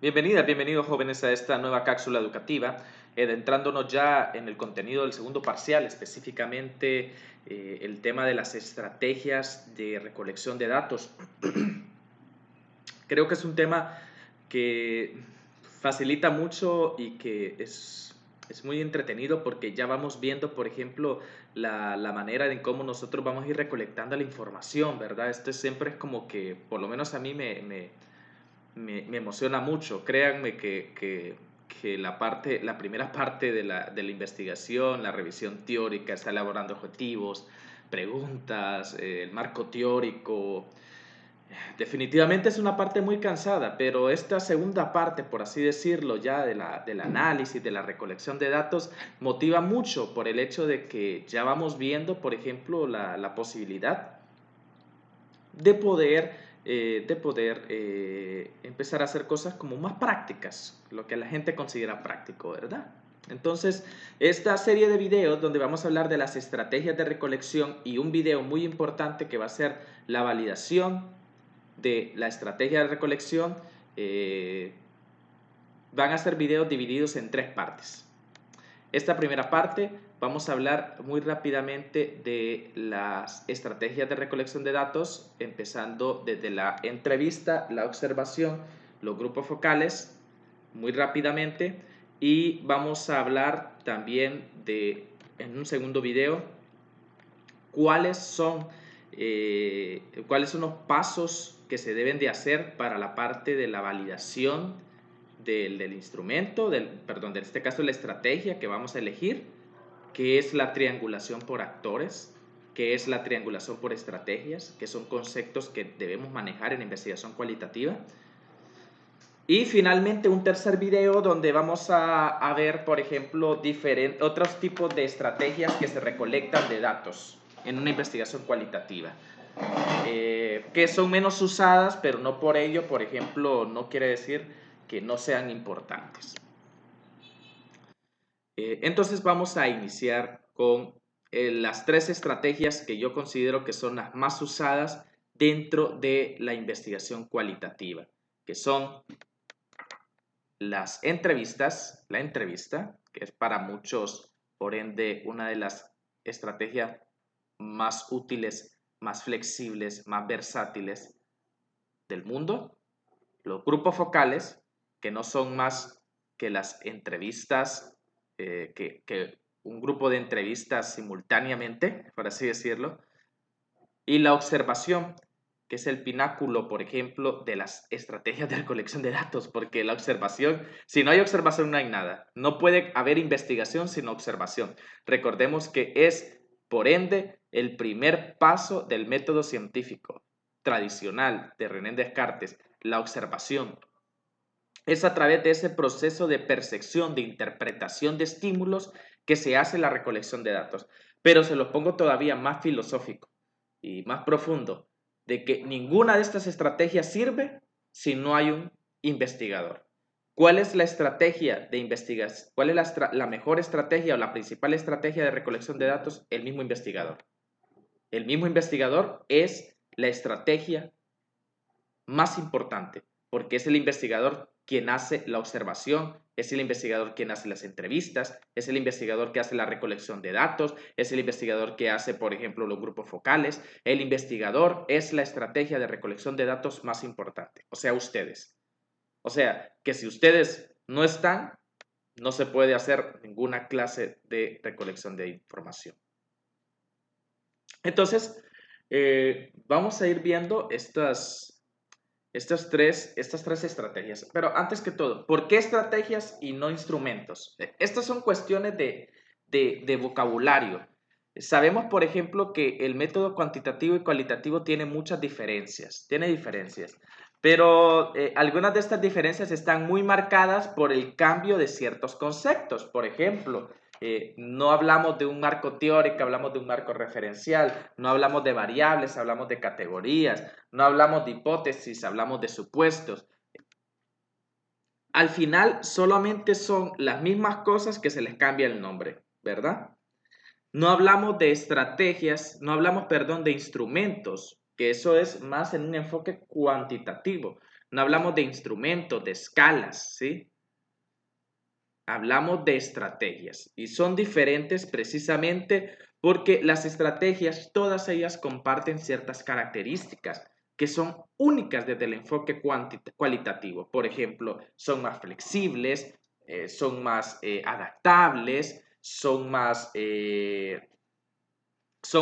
Bienvenidos jóvenes a esta nueva cápsula educativa, adentrándonos ya en el contenido del segundo parcial, específicamente el tema de las estrategias de recolección de datos. Creo que es un tema que facilita mucho y que es muy entretenido porque ya vamos viendo, por ejemplo, la manera en cómo nosotros vamos a ir recolectando la información, ¿verdad? Esto siempre es como que, por lo menos a mí me emociona mucho. Créanme que la primera parte de la investigación, la revisión teórica, está elaborando objetivos, preguntas, el marco teórico, definitivamente es una parte muy cansada, pero esta segunda parte, por así decirlo, ya del análisis, de la recolección de datos, motiva mucho por el hecho de que ya vamos viendo, por ejemplo, la posibilidad de poder empezar a hacer cosas como más prácticas, lo que la gente considera práctico, ¿verdad? Entonces, esta serie de videos donde vamos a hablar de las estrategias de recolección y un video muy importante que va a ser la validación de la estrategia de recolección, van a ser videos divididos en tres partes. Esta primera parte vamos a hablar muy rápidamente de las estrategias de recolección de datos, empezando desde la entrevista, la observación, los grupos focales, muy rápidamente, y vamos a hablar también en un segundo video, cuáles son, cuáles son los pasos que se deben de hacer para la parte de la validación del instrumento, perdón, en este caso la estrategia que vamos a elegir, que es la triangulación por actores, que es la triangulación por estrategias, que son conceptos que debemos manejar en investigación cualitativa. Y finalmente un tercer video donde vamos a ver, por ejemplo, otros tipos de estrategias que se recolectan de datos en una investigación cualitativa, que son menos usadas, pero no por ello, por ejemplo, no quiere decir que no sean importantes. Entonces vamos a iniciar con las tres estrategias que yo considero que son las más usadas dentro de la investigación cualitativa, que son las entrevistas, la entrevista, que es para muchos, por ende, una de las estrategias más útiles, más flexibles, más versátiles del mundo. Los grupos focales, que no son más que las entrevistas, que un grupo de entrevistas simultáneamente, por así decirlo. Y la observación, que es el pináculo, por ejemplo, de las estrategias de recolección de datos, porque la observación, si no hay observación no hay nada. No puede haber investigación sin observación. Recordemos que es, por ende, el primer paso del método científico tradicional de René Descartes, la observación. Es a través de ese proceso de percepción, de interpretación de estímulos que se hace la recolección de datos. Pero se lo pongo todavía más filosófico y más profundo, de que ninguna de estas estrategias sirve si no hay un investigador. ¿Cuál es la estrategia de investigación? ¿Cuál es la mejor estrategia o la principal estrategia de recolección de datos? El mismo investigador. El mismo investigador es la estrategia más importante, porque es el investigador quien hace la observación, es el investigador quien hace las entrevistas, es el investigador que hace la recolección de datos, es el investigador que hace, por ejemplo, los grupos focales. El investigador es la estrategia de recolección de datos más importante, o sea, ustedes. O sea, que si ustedes no están, no se puede hacer ninguna clase de recolección de información. Entonces, vamos a ir viendo estas tres estrategias. Pero antes que todo, ¿por qué estrategias y no instrumentos? Estas son cuestiones de vocabulario. Sabemos, por ejemplo, que el método cuantitativo y cualitativo tiene muchas diferencias, pero algunas de estas diferencias están muy marcadas por el cambio de ciertos conceptos. Por ejemplo, no hablamos de un marco teórico, hablamos de un marco referencial, no hablamos de variables, hablamos de categorías, no hablamos de hipótesis, hablamos de supuestos. Al final solamente son las mismas cosas que se les cambia el nombre, ¿verdad? No hablamos de estrategias, no hablamos, perdón, de instrumentos, que eso es más en un enfoque cuantitativo. No hablamos de instrumentos, de escalas, ¿sí? Hablamos de estrategias y son diferentes precisamente porque las estrategias, todas ellas comparten ciertas características que son únicas desde el enfoque cualitativo. Por ejemplo, son más flexibles, son más adaptables, son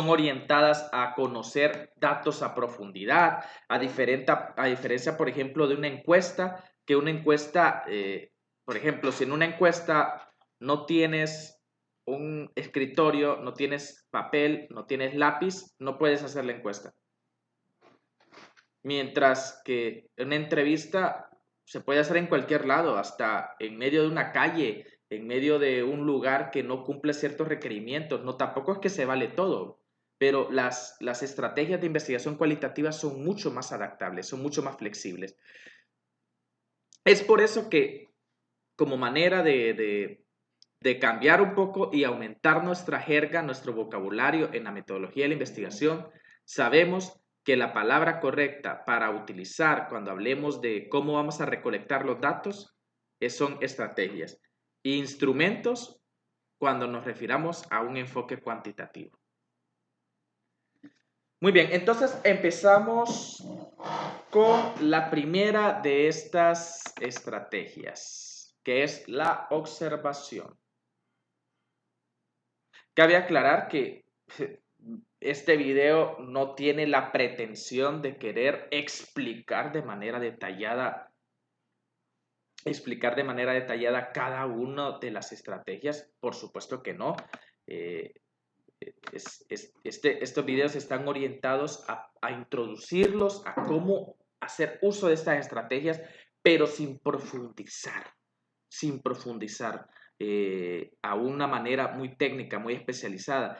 orientadas a conocer datos a profundidad, a diferencia, por ejemplo, de una encuesta, que una encuesta, por ejemplo, si en una encuesta no tienes un escritorio, no tienes papel, no tienes lápiz, no puedes hacer la encuesta. Mientras que una entrevista se puede hacer en cualquier lado, hasta en medio de una calle, en medio de un lugar que no cumple ciertos requerimientos. No, tampoco es que se vale todo, pero las estrategias de investigación cualitativa son mucho más adaptables, son mucho más flexibles. Es por eso que como manera de cambiar un poco y aumentar nuestra jerga, nuestro vocabulario en la metodología de la investigación, sabemos que la palabra correcta para utilizar cuando hablemos de cómo vamos a recolectar los datos son estrategias e instrumentos cuando nos refiramos a un enfoque cuantitativo. Muy bien, entonces empezamos con la primera de estas estrategias, que es la observación. Cabe aclarar que este video no tiene la pretensión de querer explicar de manera detallada cada una de las estrategias. Por supuesto que no. Estos videos están orientados a introducirlos, a cómo hacer uso de estas estrategias, pero sin profundizar a una manera muy técnica, muy especializada.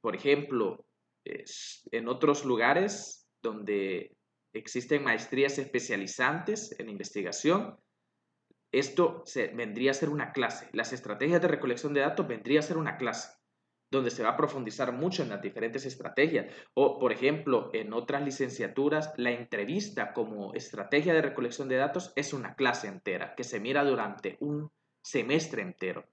Por ejemplo, en otros lugares donde existen maestrías especializantes en investigación, esto vendría a ser una clase. Las estrategias de recolección de datos vendría a ser una clase donde se va a profundizar mucho en las diferentes estrategias. O, por ejemplo, en otras licenciaturas, la entrevista como estrategia de recolección de datos es una clase entera que se mira durante un semestre entero.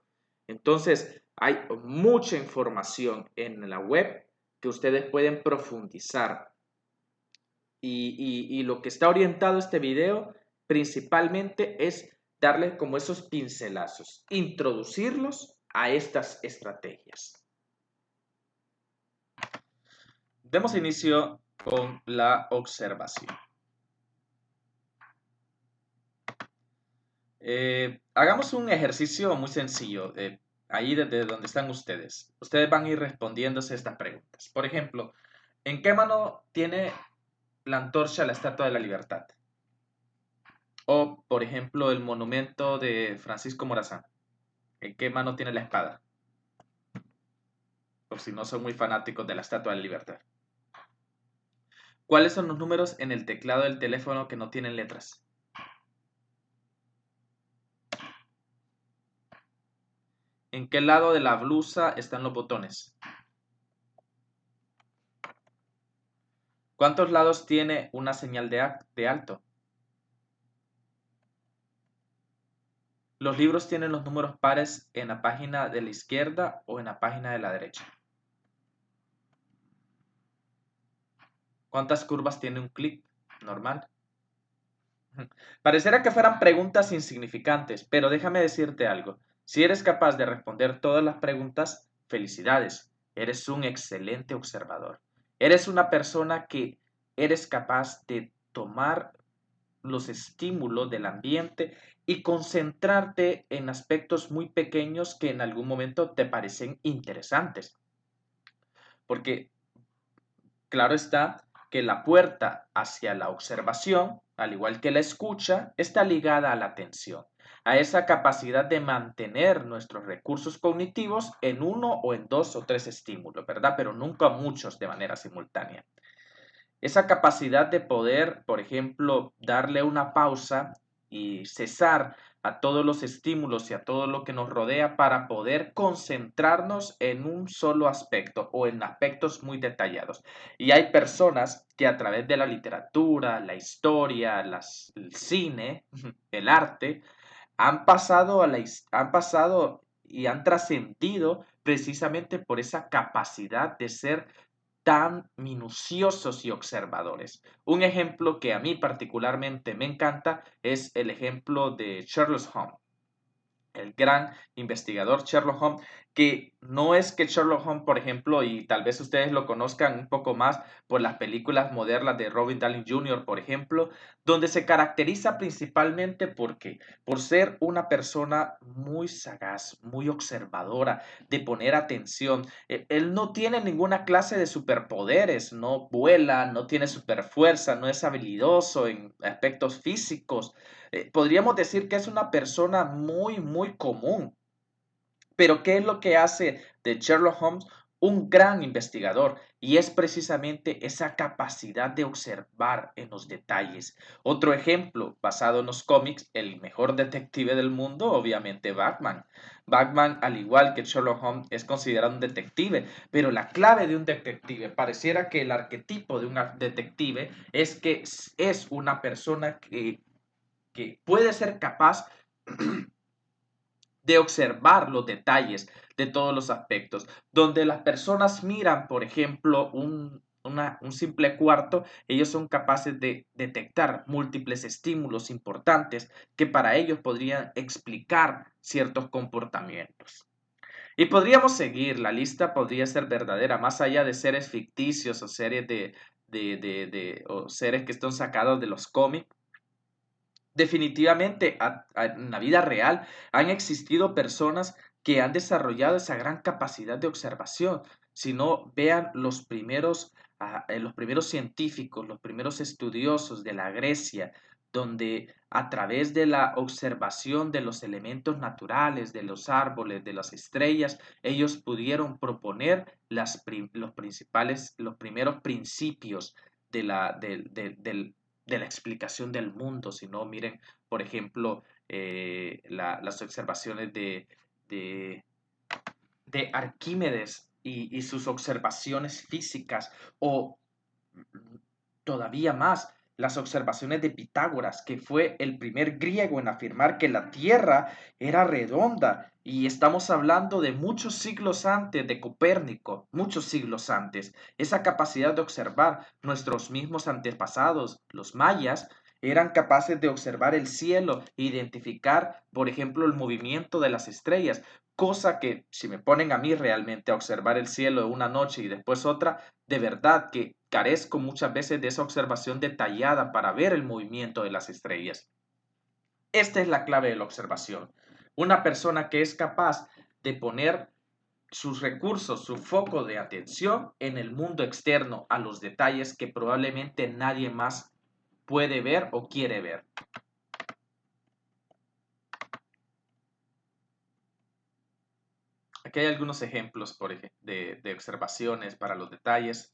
Entonces, hay mucha información en la web que ustedes pueden profundizar. Y lo que está orientado este video principalmente es darles como esos pincelazos, introducirlos a estas estrategias. Demos inicio con la observación. Hagamos un ejercicio muy sencillo, ahí desde donde están ustedes. Ustedes van a ir respondiéndose estas preguntas. Por ejemplo, ¿en qué mano tiene la antorcha la Estatua de la Libertad? O, por ejemplo, el monumento de Francisco Morazán. ¿En qué mano tiene la espada? Por si no son muy fanáticos de la Estatua de la Libertad. ¿Cuáles son los números en el teclado del teléfono que no tienen letras? ¿En qué lado de la blusa están los botones? ¿Cuántos lados tiene una señal de alto? ¿Los libros tienen los números pares en la página de la izquierda o en la página de la derecha? ¿Cuántas curvas tiene un clip normal? Pareciera que fueran preguntas insignificantes, pero déjame decirte algo. Si eres capaz de responder todas las preguntas, felicidades. Eres un excelente observador. Eres una persona que eres capaz de tomar los estímulos del ambiente y concentrarte en aspectos muy pequeños que en algún momento te parecen interesantes. Porque, claro está, que la puerta hacia la observación, al igual que la escucha, está ligada a la atención, a esa capacidad de mantener nuestros recursos cognitivos en uno o en dos o tres estímulos, ¿verdad? Pero nunca muchos de manera simultánea. Esa capacidad de poder, por ejemplo, darle una pausa y cesar a todos los estímulos y a todo lo que nos rodea para poder concentrarnos en un solo aspecto o en aspectos muy detallados. Y hay personas que a través de la literatura, la historia, el cine, el arte, han pasado y han trascendido precisamente por esa capacidad de ser tan minuciosos y observadores. Un ejemplo que a mí particularmente me encanta es el ejemplo de Sherlock Holmes, el gran investigador Sherlock Holmes, que no es que Sherlock Holmes, por ejemplo, y tal vez ustedes lo conozcan un poco más por las películas modernas de Robert Downey Jr., por ejemplo, donde se caracteriza principalmente por ser una persona muy sagaz, muy observadora, de poner atención. Él no tiene ninguna clase de superpoderes, no vuela, no tiene superfuerza, no es habilidoso en aspectos físicos. Podríamos decir que es una persona muy, muy común. Pero ¿qué es lo que hace de Sherlock Holmes un gran investigador? Y es precisamente esa capacidad de observar en los detalles. Otro ejemplo, basado en los cómics, el mejor detective del mundo, obviamente Batman. Batman, al igual que Sherlock Holmes, es considerado un detective, pero la clave de un detective, pareciera que el arquetipo de un detective es que es una persona que puede ser capaz de observar los detalles de todos los aspectos. Donde las personas miran, por ejemplo, un simple cuarto, ellos son capaces de detectar múltiples estímulos importantes que para ellos podrían explicar ciertos comportamientos. Y podríamos seguir, la lista podría ser verdadera, más allá de seres ficticios o series o seres que están sacados de los cómics. Definitivamente, en la vida real han existido personas que han desarrollado esa gran capacidad de observación. Si no, vean los primeros científicos, los primeros estudiosos de la Grecia, donde a través de la observación de los elementos naturales, de los árboles, de las estrellas, ellos pudieron proponer los primeros principios de la explicación del mundo, sino miren, por ejemplo, las observaciones de, de Arquímedes y sus observaciones físicas, o todavía más, las observaciones de Pitágoras, que fue el primer griego en afirmar que la Tierra era redonda. Y estamos hablando de muchos siglos antes de Copérnico, muchos siglos antes. Esa capacidad de observar nuestros mismos antepasados, los mayas, eran capaces de observar el cielo e identificar, por ejemplo, el movimiento de las estrellas, cosa que si me ponen a mí realmente a observar el cielo una noche y después otra, de verdad que carezco muchas veces de esa observación detallada para ver el movimiento de las estrellas. Esta es la clave de la observación. Una persona que es capaz de poner sus recursos, su foco de atención en el mundo externo, a los detalles que probablemente nadie más puede ver o quiere ver. Aquí hay algunos ejemplos de observaciones para los detalles.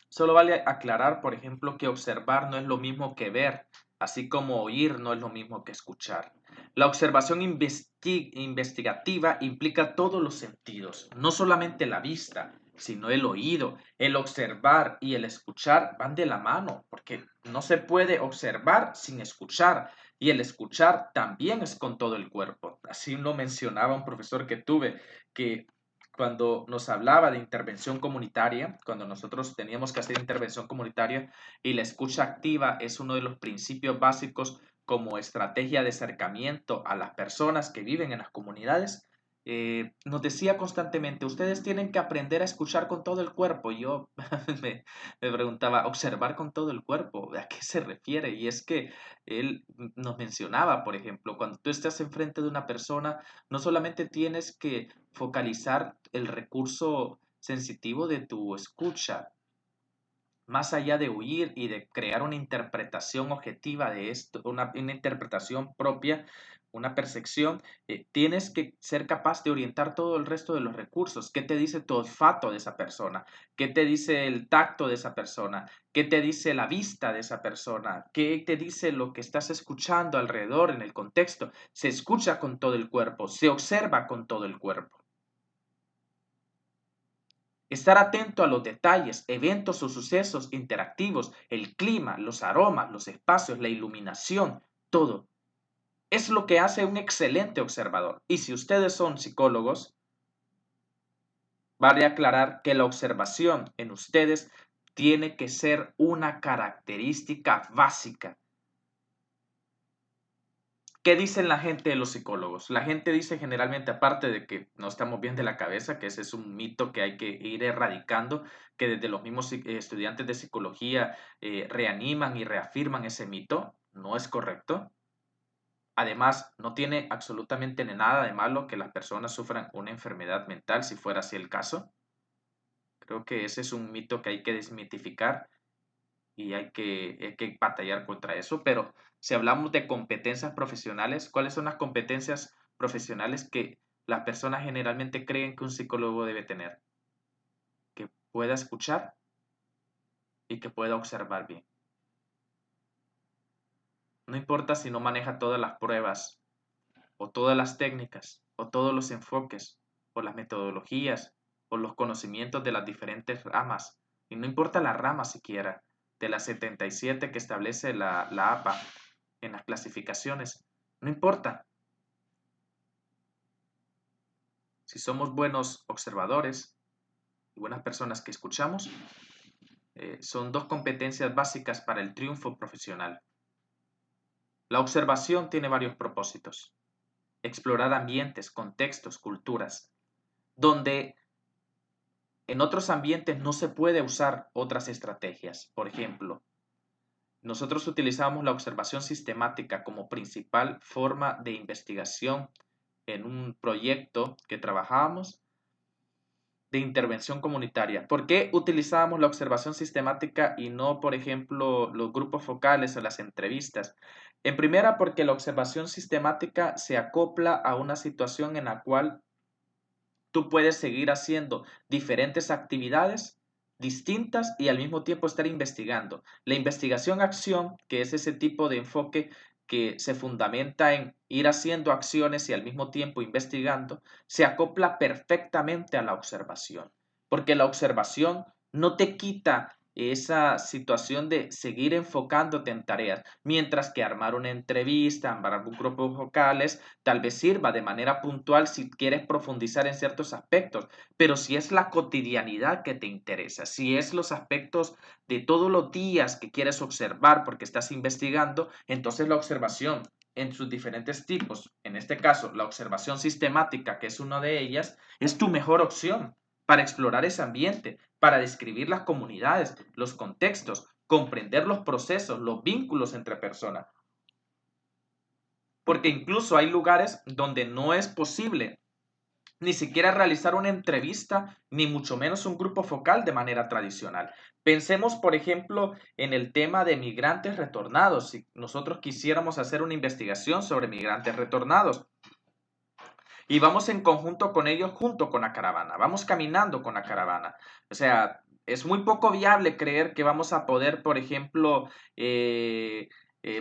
Solo vale aclarar, por ejemplo, que observar no es lo mismo que ver, así como oír no es lo mismo que escuchar. La observación investigativa implica todos los sentidos, no solamente la vista, sino el oído. El observar y el escuchar van de la mano, porque no se puede observar sin escuchar, y el escuchar también es con todo el cuerpo. Así lo mencionaba un profesor que tuve, que cuando nos hablaba de intervención comunitaria, cuando nosotros teníamos que hacer intervención comunitaria, y la escucha activa es uno de los principios básicos como estrategia de acercamiento a las personas que viven en las comunidades, nos decía constantemente, ustedes tienen que aprender a escuchar con todo el cuerpo. Y yo me preguntaba, ¿observar con todo el cuerpo? ¿A qué se refiere? Y es que él nos mencionaba, por ejemplo, cuando tú estás enfrente de una persona, no solamente tienes que focalizar el recurso sensitivo de tu escucha, más allá de huir y de crear una interpretación objetiva de esto, una interpretación propia, una percepción, tienes que ser capaz de orientar todo el resto de los recursos. ¿Qué te dice tu olfato de esa persona? ¿Qué te dice el tacto de esa persona? ¿Qué te dice la vista de esa persona? ¿Qué te dice lo que estás escuchando alrededor en el contexto? Se escucha con todo el cuerpo, se observa con todo el cuerpo. Estar atento a los detalles, eventos o sucesos interactivos, el clima, los aromas, los espacios, la iluminación, todo. Es lo que hace un excelente observador. Y si ustedes son psicólogos, vale aclarar que la observación en ustedes tiene que ser una característica básica. ¿Qué dicen la gente de los psicólogos? La gente dice generalmente, aparte de que no estamos bien de la cabeza, que ese es un mito que hay que ir erradicando, que desde los mismos estudiantes de psicología reaniman y reafirman ese mito, no es correcto. Además, no tiene absolutamente nada de malo que las personas sufran una enfermedad mental, si fuera así el caso. Creo que ese es un mito que hay que desmitificar y hay que batallar contra eso, pero si hablamos de competencias profesionales, ¿cuáles son las competencias profesionales que las personas generalmente creen que un psicólogo debe tener? Que pueda escuchar y que pueda observar bien. No importa si no maneja todas las pruebas o todas las técnicas o todos los enfoques o las metodologías o los conocimientos de las diferentes ramas, y no importa la rama siquiera, de las 77 que establece la APA en las clasificaciones, no importa. Si somos buenos observadores y buenas personas que escuchamos, son dos competencias básicas para el triunfo profesional. La observación tiene varios propósitos. Explorar ambientes, contextos, culturas, donde en otros ambientes no se puede usar otras estrategias. Por ejemplo, nosotros utilizamos la observación sistemática como principal forma de investigación en un proyecto que trabajábamos de intervención comunitaria. ¿Por qué utilizábamos la observación sistemática y no, por ejemplo, los grupos focales o las entrevistas? En primera, porque la observación sistemática se acopla a una situación en la cual tú puedes seguir haciendo diferentes actividades distintas y al mismo tiempo estar investigando. La investigación-acción, que es ese tipo de enfoque que se fundamenta en ir haciendo acciones y al mismo tiempo investigando, se acopla perfectamente a la observación, porque la observación no te quita esa situación de seguir enfocándote en tareas, mientras que armar una entrevista, armar un grupo vocales, tal vez sirva de manera puntual si quieres profundizar en ciertos aspectos, pero si es la cotidianidad que te interesa, si es los aspectos de todos los días que quieres observar porque estás investigando, entonces la observación en sus diferentes tipos, en este caso la observación sistemática, que es una de ellas, es tu mejor opción para explorar ese ambiente, para describir las comunidades, los contextos, comprender los procesos, los vínculos entre personas. Porque incluso hay lugares donde no es posible ni siquiera realizar una entrevista, ni mucho menos un grupo focal de manera tradicional. Pensemos, por ejemplo, en el tema de migrantes retornados. Si nosotros quisiéramos hacer una investigación sobre migrantes retornados y vamos en conjunto con ellos junto con la caravana, vamos caminando con la caravana. O sea, es muy poco viable creer que vamos a poder, por ejemplo,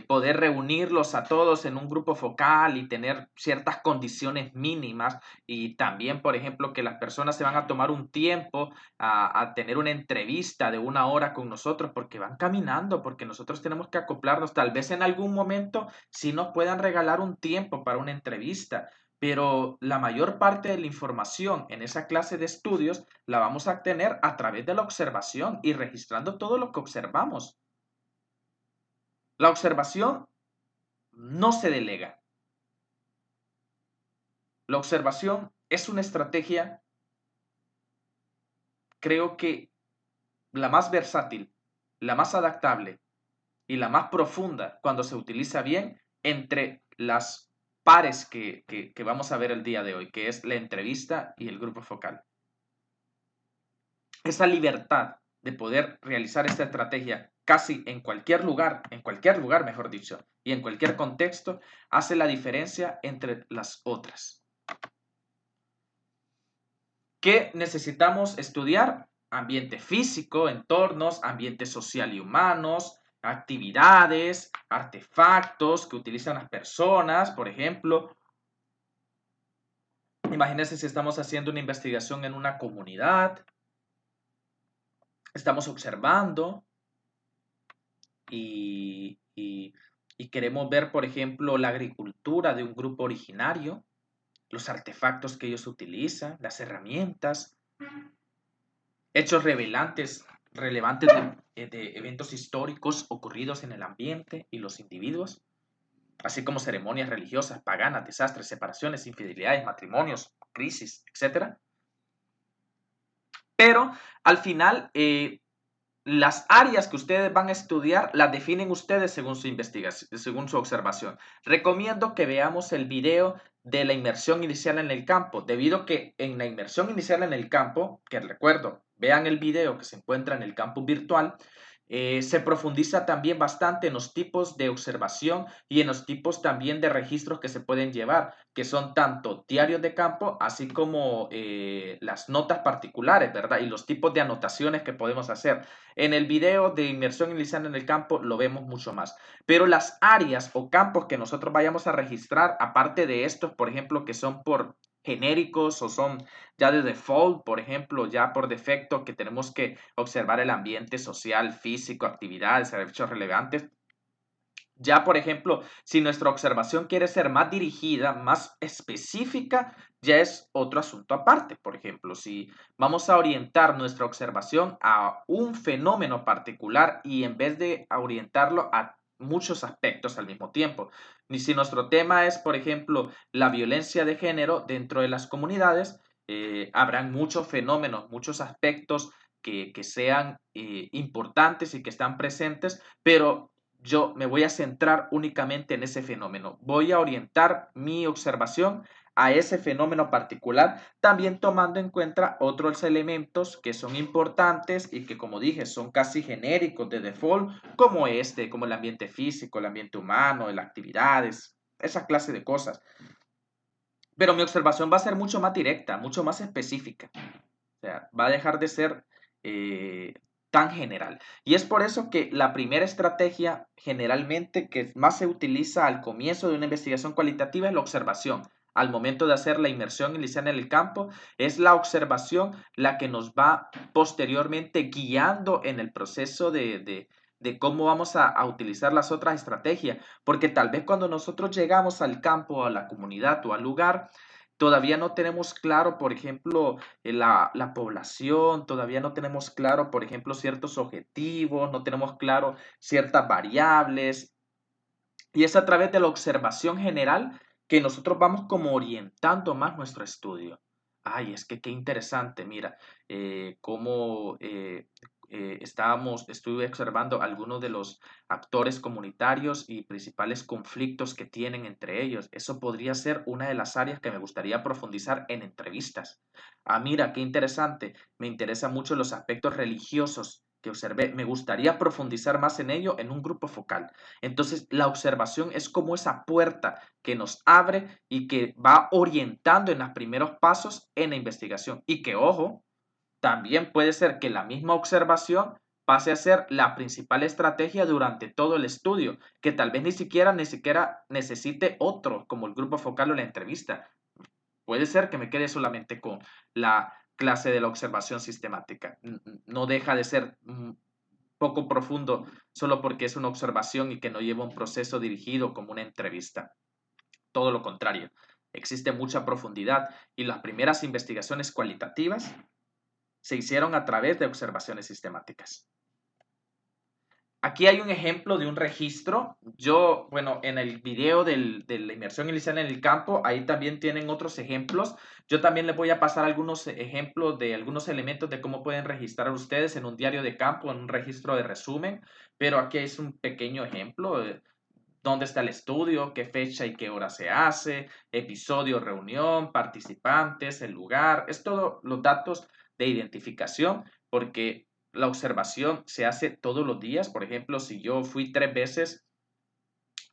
poder reunirlos a todos en un grupo focal y tener ciertas condiciones mínimas y también, por ejemplo, que las personas se van a tomar un tiempo a tener una entrevista de 1 hora con nosotros porque van caminando, porque nosotros tenemos que acoplarnos. Tal vez en algún momento sí nos puedan regalar un tiempo para una entrevista, pero la mayor parte de la información en esa clase de estudios la vamos a tener a través de la observación y registrando todo lo que observamos. La observación no se delega. La observación es una estrategia, creo que la más versátil, la más adaptable y la más profunda cuando se utiliza bien entre las pares que vamos a ver el día de hoy, que es la entrevista y el grupo focal. Esa libertad de poder realizar esta estrategia casi en cualquier lugar, mejor dicho, y en cualquier contexto, hace la diferencia entre las otras. ¿Qué necesitamos estudiar? Ambiente físico, entornos, ambiente social y humanos, actividades, artefactos que utilizan las personas, por ejemplo. Imagínense si estamos haciendo una investigación en una comunidad, estamos observando y queremos ver, por ejemplo, la agricultura de un grupo originario, los artefactos que ellos utilizan, las herramientas, hechos relevantes de eventos históricos ocurridos en el ambiente y los individuos, así como ceremonias religiosas, paganas, desastres, separaciones, infidelidades, matrimonios, crisis, etc. Pero al final, las áreas que ustedes van a estudiar las definen ustedes según su investigación, según su observación. Recomiendo que veamos el video de la inmersión inicial en el campo, debido a que en la inmersión inicial en el campo, que recuerdo, vean el video que se encuentra en el campus virtual, se profundiza también bastante en los tipos de observación y en los tipos también de registros que se pueden llevar, que son tanto diarios de campo, así como las notas particulares, ¿verdad? Y los tipos de anotaciones que podemos hacer. En el video de inmersión inicial en el campo lo vemos mucho más. Pero las áreas o campos que nosotros vayamos a registrar, aparte de estos, por ejemplo, que son por genéricos o son ya de default, por ejemplo, ya por defecto, que tenemos que observar el ambiente social, físico, actividades, hechos relevantes. Ya, por ejemplo, si nuestra observación quiere ser más dirigida, más específica, ya es otro asunto aparte. Por ejemplo, si vamos a orientar nuestra observación a un fenómeno particular y en vez de orientarlo a muchos aspectos al mismo tiempo. Y si nuestro tema es, por ejemplo, la violencia de género dentro de las comunidades, habrán muchos fenómenos, muchos aspectos que sean importantes y que están presentes, pero yo me voy a centrar únicamente en ese fenómeno. Voy a orientar mi observación a ese fenómeno particular, también tomando en cuenta otros elementos que son importantes y que, como dije, son casi genéricos de default, como el ambiente físico, el ambiente humano, las actividades, esa clase de cosas. Pero mi observación va a ser mucho más directa, mucho más específica. O sea, va a dejar de ser tan general. Y es por eso que la primera estrategia generalmente que más se utiliza al comienzo de una investigación cualitativa es la observación. Al momento de hacer la inmersión inicial en el campo, es la observación la que nos va posteriormente guiando en el proceso de cómo vamos a utilizar las otras estrategias. Porque tal vez cuando nosotros llegamos al campo, a la comunidad o al lugar, todavía no tenemos claro, por ejemplo, la población, todavía no tenemos claro, por ejemplo, ciertos objetivos, no tenemos claro ciertas variables. Y es a través de la observación general que nosotros vamos como orientando más nuestro estudio. Ay, es que qué interesante, mira, cómo estuve observando algunos de los actores comunitarios y principales conflictos que tienen entre ellos. Eso podría ser una de las áreas que me gustaría profundizar en entrevistas. Ah, mira, qué interesante. Me interesan mucho los aspectos religiosos que observé. Me gustaría profundizar más en ello en un grupo focal. Entonces, la observación es como esa puerta que nos abre y que va orientando en los primeros pasos en la investigación. Y que, ojo, también puede ser que la misma observación pase a ser la principal estrategia durante todo el estudio, que tal vez ni siquiera necesite otro, como el grupo focal o la entrevista. Puede ser que me quede solamente con la clase de la observación sistemática. No deja de ser poco profundo solo porque es una observación y que no lleva un proceso dirigido como una entrevista. Todo lo contrario, existe mucha profundidad y las primeras investigaciones cualitativas se hicieron a través de observaciones sistemáticas. Aquí hay un ejemplo de un registro. Bueno, en el video de la inmersión inicial en el campo, ahí también tienen otros ejemplos. Yo también les voy a pasar algunos ejemplos de algunos elementos de cómo pueden registrar ustedes en un diario de campo, en un registro de resumen, pero aquí es un pequeño ejemplo de dónde está el estudio, qué fecha y qué hora se hace, episodio, reunión, participantes, el lugar, es todo los datos de identificación, porque la observación se hace todos los días. Por ejemplo, si yo fui 3 veces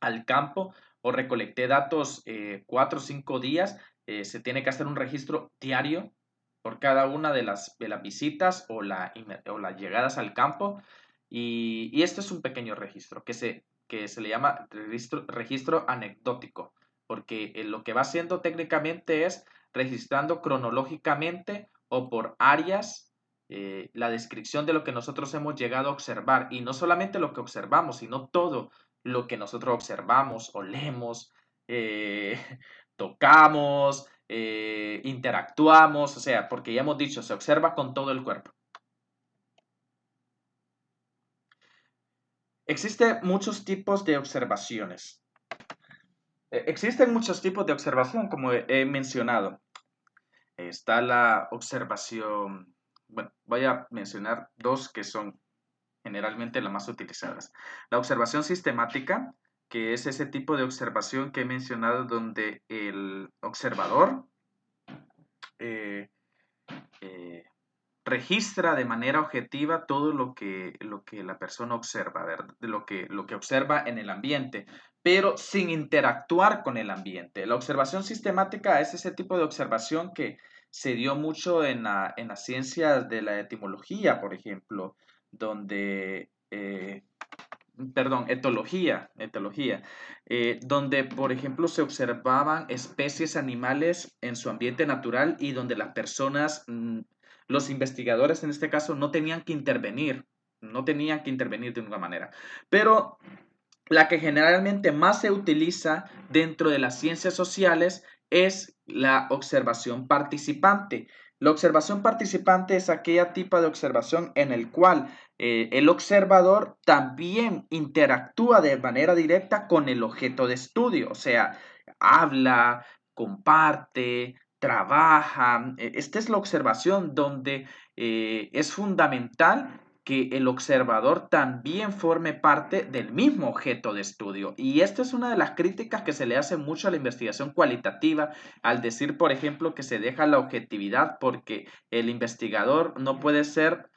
al campo o recolecté datos 4 o 5 días, se tiene que hacer un registro diario por cada una de las visitas o las llegadas al campo. Y esto es un pequeño registro que se le llama registro anecdótico, porque lo que va haciendo técnicamente es registrando cronológicamente o por áreas la descripción de lo que nosotros hemos llegado a observar, y no solamente lo que observamos, sino todo lo que nosotros observamos, olemos, eh, tocamos, interactuamos, o sea, porque ya hemos dicho, se observa con todo el cuerpo. Existen muchos tipos de observaciones. Existen muchos tipos de observación, como he mencionado. Está la observación, bueno, voy a mencionar dos que son generalmente las más utilizadas. La observación sistemática, que es ese tipo de observación que he mencionado donde el observador eh, eh, registra de manera objetiva todo lo que la persona observa, ¿verdad? De lo que observa en el ambiente, pero sin interactuar con el ambiente. La observación sistemática es ese tipo de observación que se dio mucho en las ciencias de la etimología, por ejemplo, donde perdón, etología, donde, por ejemplo, se observaban especies animales en su ambiente natural y donde las personas, los investigadores en este caso, no tenían que intervenir de ninguna manera. Pero la que generalmente más se utiliza dentro de las ciencias sociales es la observación participante. La observación participante es aquella tipo de observación en el cual el observador también interactúa de manera directa con el objeto de estudio, o sea, habla, comparte, trabaja. Esta es la observación donde es fundamental que el observador también forme parte del mismo objeto de estudio. Y esta es una de las críticas que se le hace mucho a la investigación cualitativa, al decir, por ejemplo, que se deja la objetividad porque el investigador no puede ser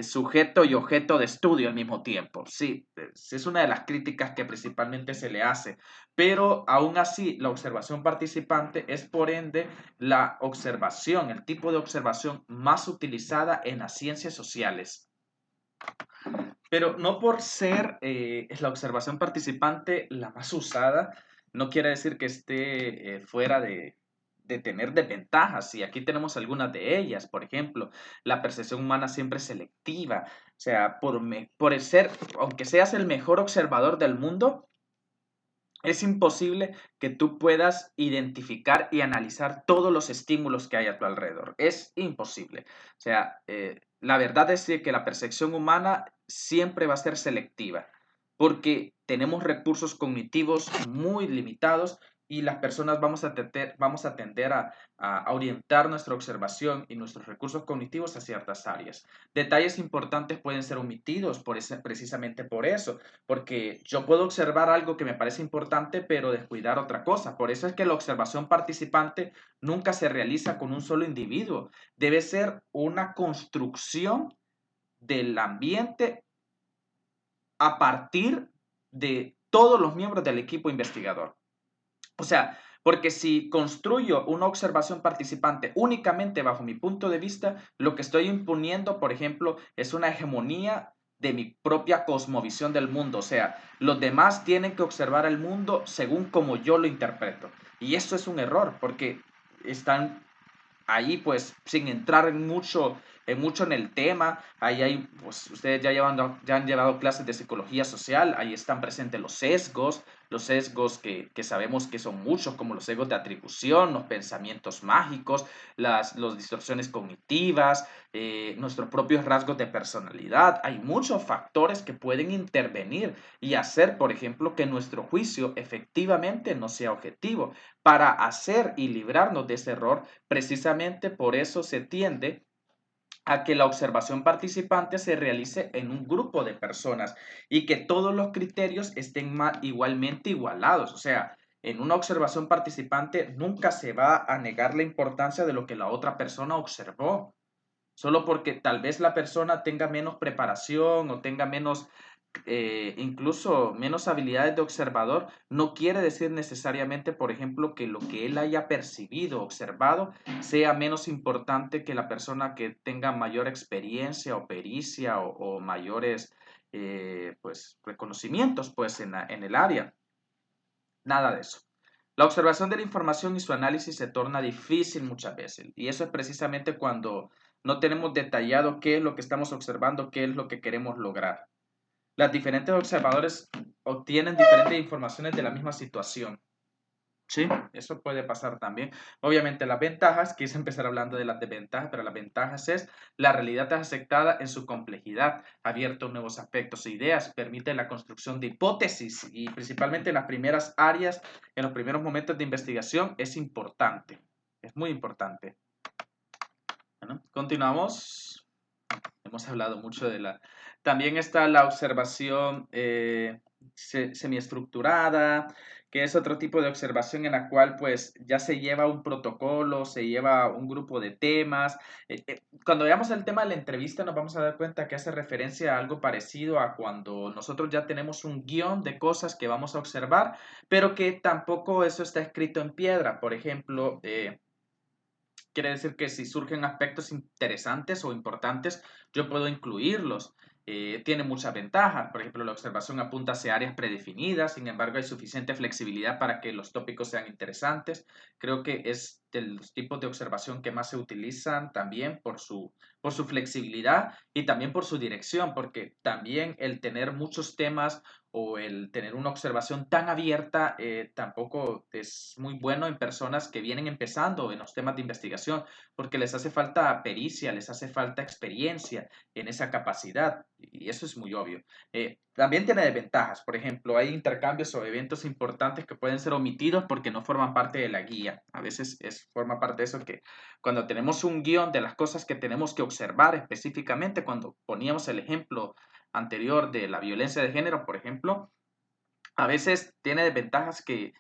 sujeto y objeto de estudio al mismo tiempo. Sí, es una de las críticas que principalmente se le hace, pero aún así la observación participante es por ende la observación, el tipo de observación más utilizada en las ciencias sociales. Pero no por ser la observación participante la más usada, no quiere decir que esté fuera de tener desventajas. Y aquí tenemos algunas de ellas. Por ejemplo, la percepción humana siempre es selectiva. O sea, por el ser, aunque seas el mejor observador del mundo, es imposible que tú puedas identificar y analizar todos los estímulos que hay a tu alrededor. Es imposible. O sea, la verdad es que la percepción humana siempre va a ser selectiva porque tenemos recursos cognitivos muy limitados y las personas vamos a tender a orientar nuestra observación y nuestros recursos cognitivos a ciertas áreas. Detalles importantes pueden ser omitidos precisamente por eso, porque yo puedo observar algo que me parece importante, pero descuidar otra cosa. Por eso es que la observación participante nunca se realiza con un solo individuo. Debe ser una construcción del ambiente a partir de todos los miembros del equipo investigador. O sea, porque si construyo una observación participante únicamente bajo mi punto de vista, lo que estoy imponiendo, por ejemplo, es una hegemonía de mi propia cosmovisión del mundo. O sea, los demás tienen que observar el mundo según como yo lo interpreto. Y esto es un error, porque están ahí pues sin entrar en mucho en el tema, ahí hay, pues ustedes ya han llevado clases de psicología social, ahí están presentes los sesgos que sabemos que son muchos, como los sesgos de atribución, los pensamientos mágicos, las distorsiones cognitivas, nuestros propios rasgos de personalidad. Hay muchos factores que pueden intervenir y hacer, por ejemplo, que nuestro juicio efectivamente no sea objetivo. Para hacer y librarnos de ese error, precisamente por eso se tiende a que la observación participante se realice en un grupo de personas y que todos los criterios estén igualmente igualados. O sea, en una observación participante nunca se va a negar la importancia de lo que la otra persona observó. Solo porque tal vez la persona tenga menos preparación o tenga menos, incluso menos habilidades de observador, no quiere decir necesariamente, por ejemplo, que lo que él haya percibido, observado, sea menos importante que la persona que tenga mayor experiencia o pericia o mayores pues, reconocimientos pues, en el área. Nada de eso. La observación de la información y su análisis se torna difícil muchas veces. Y eso es precisamente cuando no tenemos detallado qué es lo que estamos observando, qué es lo que queremos lograr. Las diferentes observadores obtienen diferentes informaciones de la misma situación. Sí, eso puede pasar también. Obviamente las ventajas, quise empezar hablando de las desventajas, pero las ventajas es la realidad aceptada en su complejidad, abierto a nuevos aspectos e ideas, permite la construcción de hipótesis y principalmente en las primeras áreas, en los primeros momentos de investigación, es importante, es muy importante. Bueno, continuamos. Hemos hablado mucho de la... También está la observación semiestructurada, que es otro tipo de observación en la cual pues ya se lleva un protocolo, se lleva un grupo de temas. Cuando veamos el tema de la entrevista nos vamos a dar cuenta que hace referencia a algo parecido a cuando nosotros ya tenemos un guión de cosas que vamos a observar, pero que tampoco eso está escrito en piedra. Por ejemplo, quiere decir que si surgen aspectos interesantes o importantes, yo puedo incluirlos. Tiene muchas ventajas. Por ejemplo, la observación apunta hacia áreas predefinidas, sin embargo, hay suficiente flexibilidad para que los tópicos sean interesantes. Creo que es de los tipos de observación que más se utilizan también por su flexibilidad y también por su dirección, porque también el tener muchos temas o el tener una observación tan abierta tampoco es muy bueno en personas que vienen empezando en los temas de investigación, porque les hace falta pericia, les hace falta experiencia en esa capacidad, y eso es muy obvio. También tiene desventajas, por ejemplo, hay intercambios o eventos importantes que pueden ser omitidos porque no forman parte de la guía. A veces forma parte de eso que cuando tenemos un guión de las cosas que tenemos que observar específicamente, cuando poníamos el ejemplo anterior de la violencia de género, por ejemplo, a veces tiene desventajas que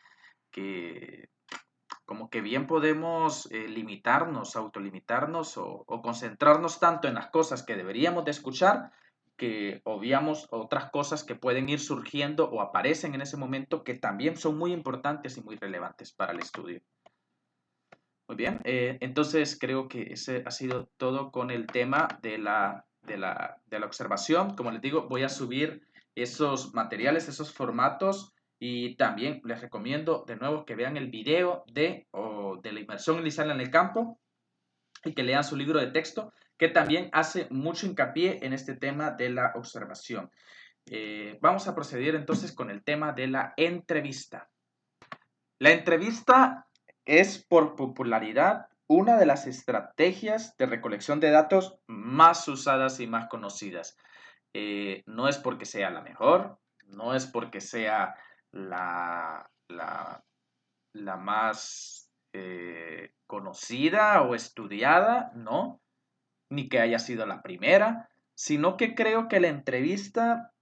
como que bien podemos limitarnos, autolimitarnos o concentrarnos tanto en las cosas que deberíamos de escuchar que obviamos otras cosas que pueden ir surgiendo o aparecen en ese momento que también son muy importantes y muy relevantes para el estudio. Muy bien, entonces creo que ese ha sido todo con el tema de la observación. Como les digo, voy a subir esos materiales, esos formatos y también les recomiendo de nuevo que vean el video de la inmersión inicial en el campo y que lean su libro de texto, que también hace mucho hincapié en este tema de la observación. Vamos a proceder entonces con el tema de la entrevista. La entrevista es por popularidad una de las estrategias de recolección de datos más usadas y más conocidas. No es porque sea la mejor, no es porque sea la más conocida o estudiada, no, ni que haya sido la primera, sino que creo que la entrevista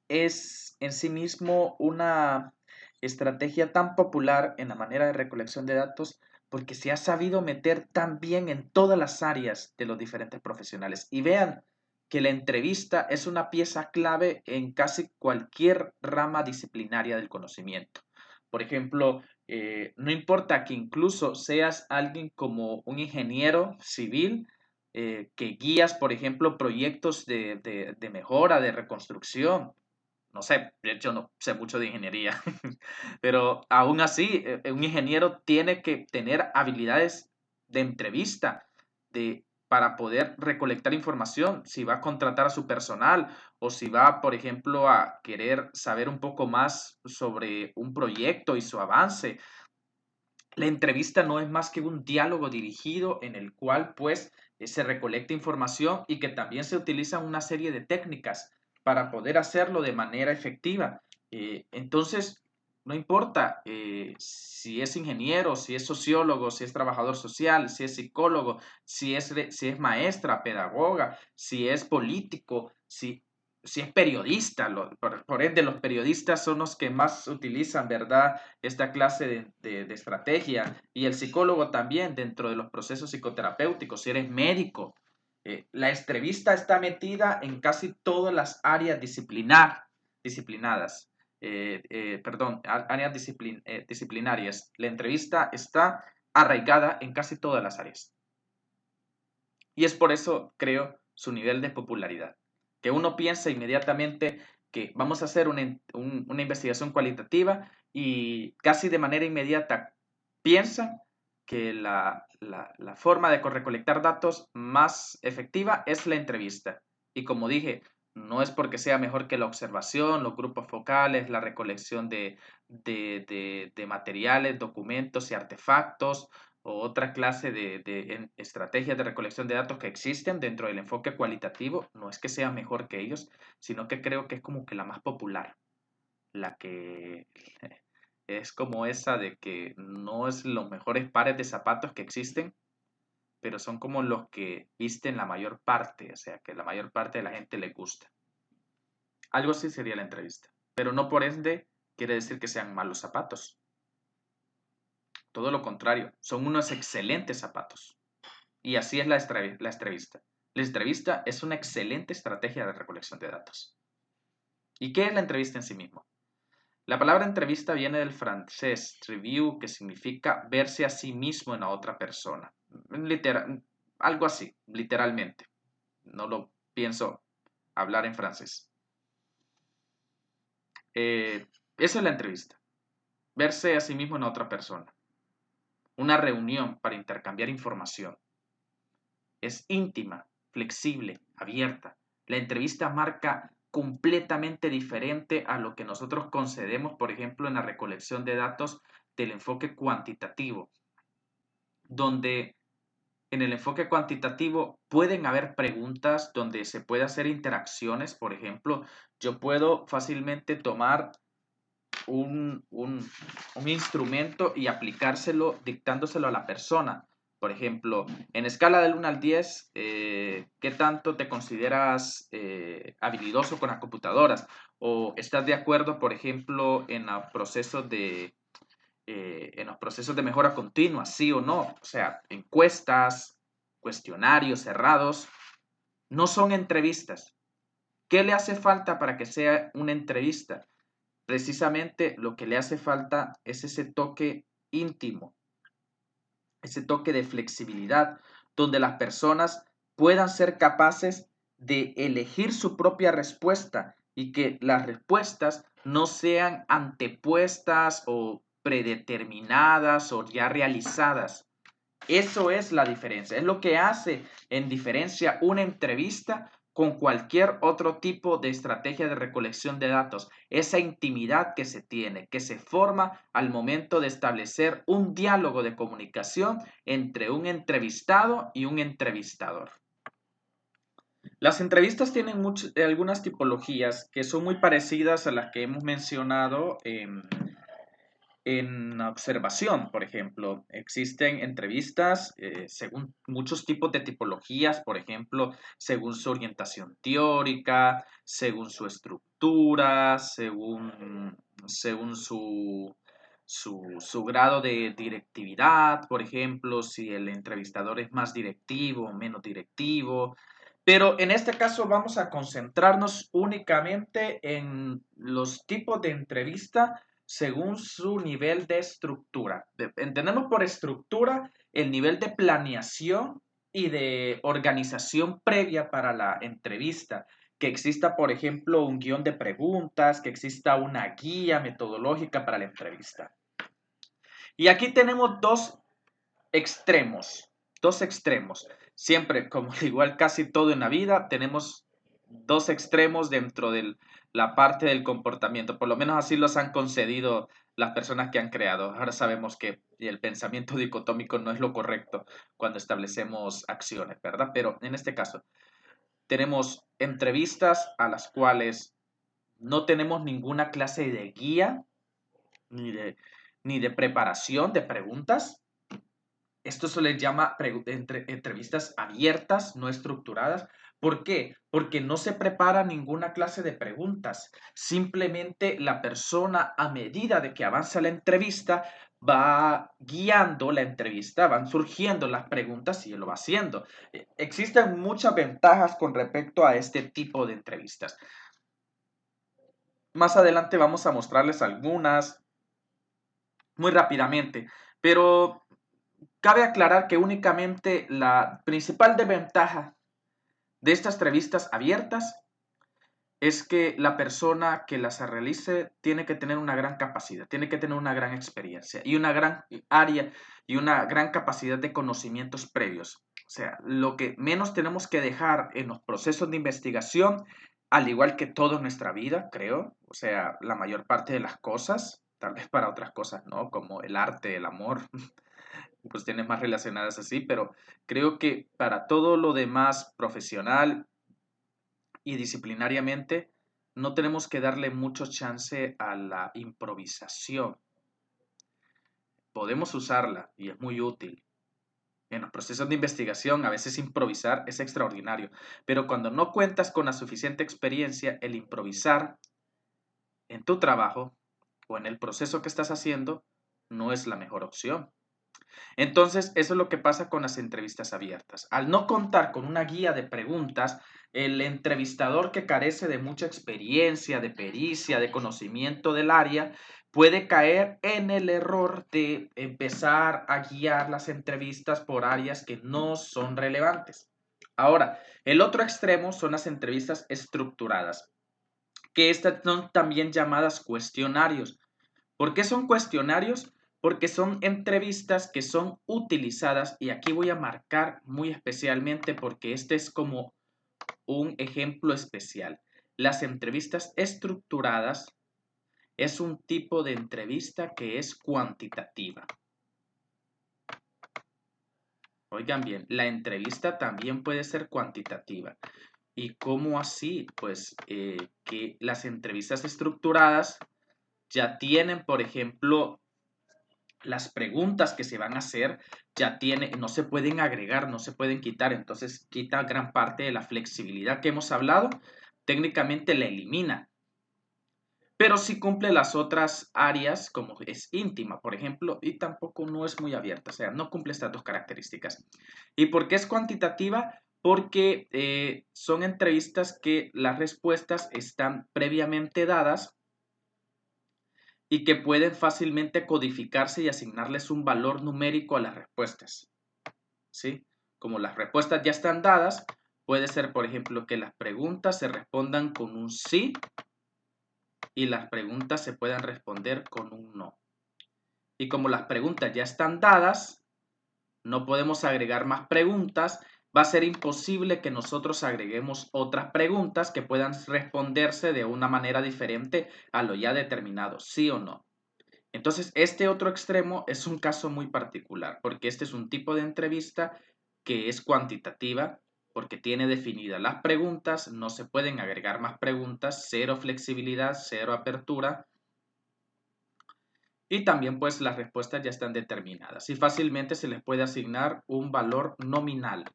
es en sí mismo una estrategia tan popular en la manera de recolección de datos porque se ha sabido meter tan bien en todas las áreas de los diferentes profesionales. Y vean que la entrevista es una pieza clave en casi cualquier rama disciplinaria del conocimiento. Por ejemplo, no importa que incluso seas alguien como un ingeniero civil, que guías, por ejemplo, proyectos de mejora, de reconstrucción, no sé, yo no sé mucho de ingeniería, pero aún así, un ingeniero tiene que tener habilidades de entrevista para poder recolectar información, si va a contratar a su personal o si va, por ejemplo, a querer saber un poco más sobre un proyecto y su avance. La entrevista no es más que un diálogo dirigido en el cual pues se recolecta información y que también se utilizan una serie de técnicas para poder hacerlo de manera efectiva. Entonces, no importa si es ingeniero, si es sociólogo, si es trabajador social, si es psicólogo, si es maestra, pedagoga, si es político, si es periodista, por ende los periodistas son los que más utilizan, ¿verdad? Esta clase de estrategia, y el psicólogo también dentro de los procesos psicoterapéuticos, si eres médico. La entrevista está metida en casi todas las áreas disciplinadas. Áreas disciplinarias. La entrevista está arraigada en casi todas las áreas. Y es por eso, creo, su nivel de popularidad. Que uno piensa inmediatamente que vamos a hacer una investigación cualitativa y casi de manera inmediata piensan que la forma de recolectar datos más efectiva es la entrevista. Y como dije, no es porque sea mejor que la observación, los grupos focales, la recolección de materiales, documentos y artefactos, o otra clase de estrategias de recolección de datos que existen dentro del enfoque cualitativo. No es que sea mejor que ellos, sino que creo que es como que la más popular, la que es como esa de que no es los mejores pares de zapatos que existen, pero son como los que visten la mayor parte, o sea, que la mayor parte de la gente le gusta. Algo así sería la entrevista, pero no por ende quiere decir que sean malos zapatos. Todo lo contrario, son unos excelentes zapatos. Y así es la entrevista. La entrevista es una excelente estrategia de recolección de datos. ¿Y qué es la entrevista en sí mismo? La palabra entrevista viene del francés review, que significa verse a sí mismo en la otra persona. Algo así, literalmente. No lo pienso hablar en francés. Esa es la entrevista. Verse a sí mismo en la otra persona. Una reunión para intercambiar información. Es íntima, flexible, abierta. La entrevista marca completamente diferente a lo que nosotros concedemos, por ejemplo, en la recolección de datos del enfoque cuantitativo, donde en el enfoque cuantitativo pueden haber preguntas donde se puede hacer interacciones. Por ejemplo, yo puedo fácilmente tomar un instrumento y aplicárselo, dictándoselo a la persona. Por ejemplo, en escala del 1 al 10, ¿qué tanto te consideras habilidoso con las computadoras? ¿O estás de acuerdo, por ejemplo, en los procesos de mejora continua, sí o no? O sea, encuestas, cuestionarios cerrados, no son entrevistas. ¿Qué le hace falta para que sea una entrevista? Precisamente lo que le hace falta es ese toque íntimo, ese toque de flexibilidad, donde las personas puedan ser capaces de elegir su propia respuesta y que las respuestas no sean antepuestas o predeterminadas o ya realizadas. Eso es la diferencia, es lo que hace en diferencia una entrevista con cualquier otro tipo de estrategia de recolección de datos. Esa intimidad que se tiene, que se forma al momento de establecer un diálogo de comunicación entre un entrevistado y un entrevistador. Las entrevistas tienen algunas tipologías que son muy parecidas a las que hemos mencionado en observación. Por ejemplo, existen entrevistas según muchos tipos de tipologías, por ejemplo, según su orientación teórica, según su estructura, según su grado de directividad, por ejemplo, si el entrevistador es más directivo o menos directivo. Pero en este caso vamos a concentrarnos únicamente en los tipos de entrevista según su nivel de estructura. Entendemos por estructura el nivel de planeación y de organización previa para la entrevista. Que exista, por ejemplo, un guión de preguntas, que exista una guía metodológica para la entrevista. Y aquí tenemos dos extremos. Siempre, como igual casi todo en la vida, tenemos dos extremos dentro de la parte del comportamiento. Por lo menos así los han concedido las personas que han creado. Ahora sabemos que el pensamiento dicotómico no es lo correcto cuando establecemos acciones, ¿verdad? Pero en este caso, tenemos entrevistas a las cuales no tenemos ninguna clase de guía ni de preparación de preguntas. Esto se les llama entrevistas abiertas, no estructuradas. ¿Por qué? Porque no se prepara ninguna clase de preguntas. Simplemente la persona, a medida de que avanza la entrevista, va guiando la entrevista, van surgiendo las preguntas y él lo va haciendo. Existen muchas ventajas con respecto a este tipo de entrevistas. Más adelante vamos a mostrarles algunas muy rápidamente, pero cabe aclarar que únicamente la principal desventaja de estas entrevistas abiertas es que la persona que las realice tiene que tener una gran capacidad, tiene que tener una gran experiencia y una gran área y una gran capacidad de conocimientos previos. O sea, lo que menos tenemos que dejar en los procesos de investigación, al igual que toda nuestra vida, creo, o sea, la mayor parte de las cosas, tal vez para otras cosas, ¿no? Como el arte, el amor, cuestiones más relacionadas así, pero creo que para todo lo demás profesional y disciplinariamente no tenemos que darle mucho chance a la improvisación. Podemos usarla y es muy útil. En los procesos de investigación a veces improvisar es extraordinario, pero cuando no cuentas con la suficiente experiencia, el improvisar en tu trabajo o en el proceso que estás haciendo no es la mejor opción. Entonces, eso es lo que pasa con las entrevistas abiertas. Al no contar con una guía de preguntas, el entrevistador que carece de mucha experiencia, de pericia, de conocimiento del área, puede caer en el error de empezar a guiar las entrevistas por áreas que no son relevantes. Ahora, el otro extremo son las entrevistas estructuradas, que estas son también llamadas cuestionarios. ¿Por qué son cuestionarios? Porque son entrevistas que son utilizadas, y aquí voy a marcar muy especialmente porque este es como un ejemplo especial. Las entrevistas estructuradas es un tipo de entrevista que es cuantitativa. Oigan bien, la entrevista también puede ser cuantitativa. ¿Y cómo así? Pues que las entrevistas estructuradas ya tienen, por ejemplo, las preguntas que se van a hacer ya no se pueden agregar, no se pueden quitar, entonces quita gran parte de la flexibilidad que hemos hablado, técnicamente la elimina, pero sí cumple las otras áreas como es íntima, por ejemplo, y tampoco no es muy abierta, o sea, no cumple estas dos características. ¿Y por qué es cuantitativa? Porque son entrevistas que las respuestas están previamente dadas y que pueden fácilmente codificarse y asignarles un valor numérico a las respuestas, ¿sí? Como las respuestas ya están dadas, puede ser, por ejemplo, que las preguntas se respondan con un sí y las preguntas se puedan responder con un no. Y como las preguntas ya están dadas, no podemos agregar más preguntas, va a ser imposible que nosotros agreguemos otras preguntas que puedan responderse de una manera diferente a lo ya determinado, sí o no. Entonces, este otro extremo es un caso muy particular, porque este es un tipo de entrevista que es cuantitativa, porque tiene definidas las preguntas, no se pueden agregar más preguntas, cero flexibilidad, cero apertura, y también pues las respuestas ya están determinadas y fácilmente se les puede asignar un valor nominal,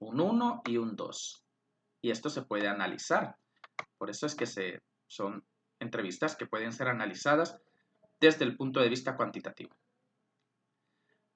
un 1 y un 2. Y esto se puede analizar. Por eso es que son entrevistas que pueden ser analizadas desde el punto de vista cuantitativo.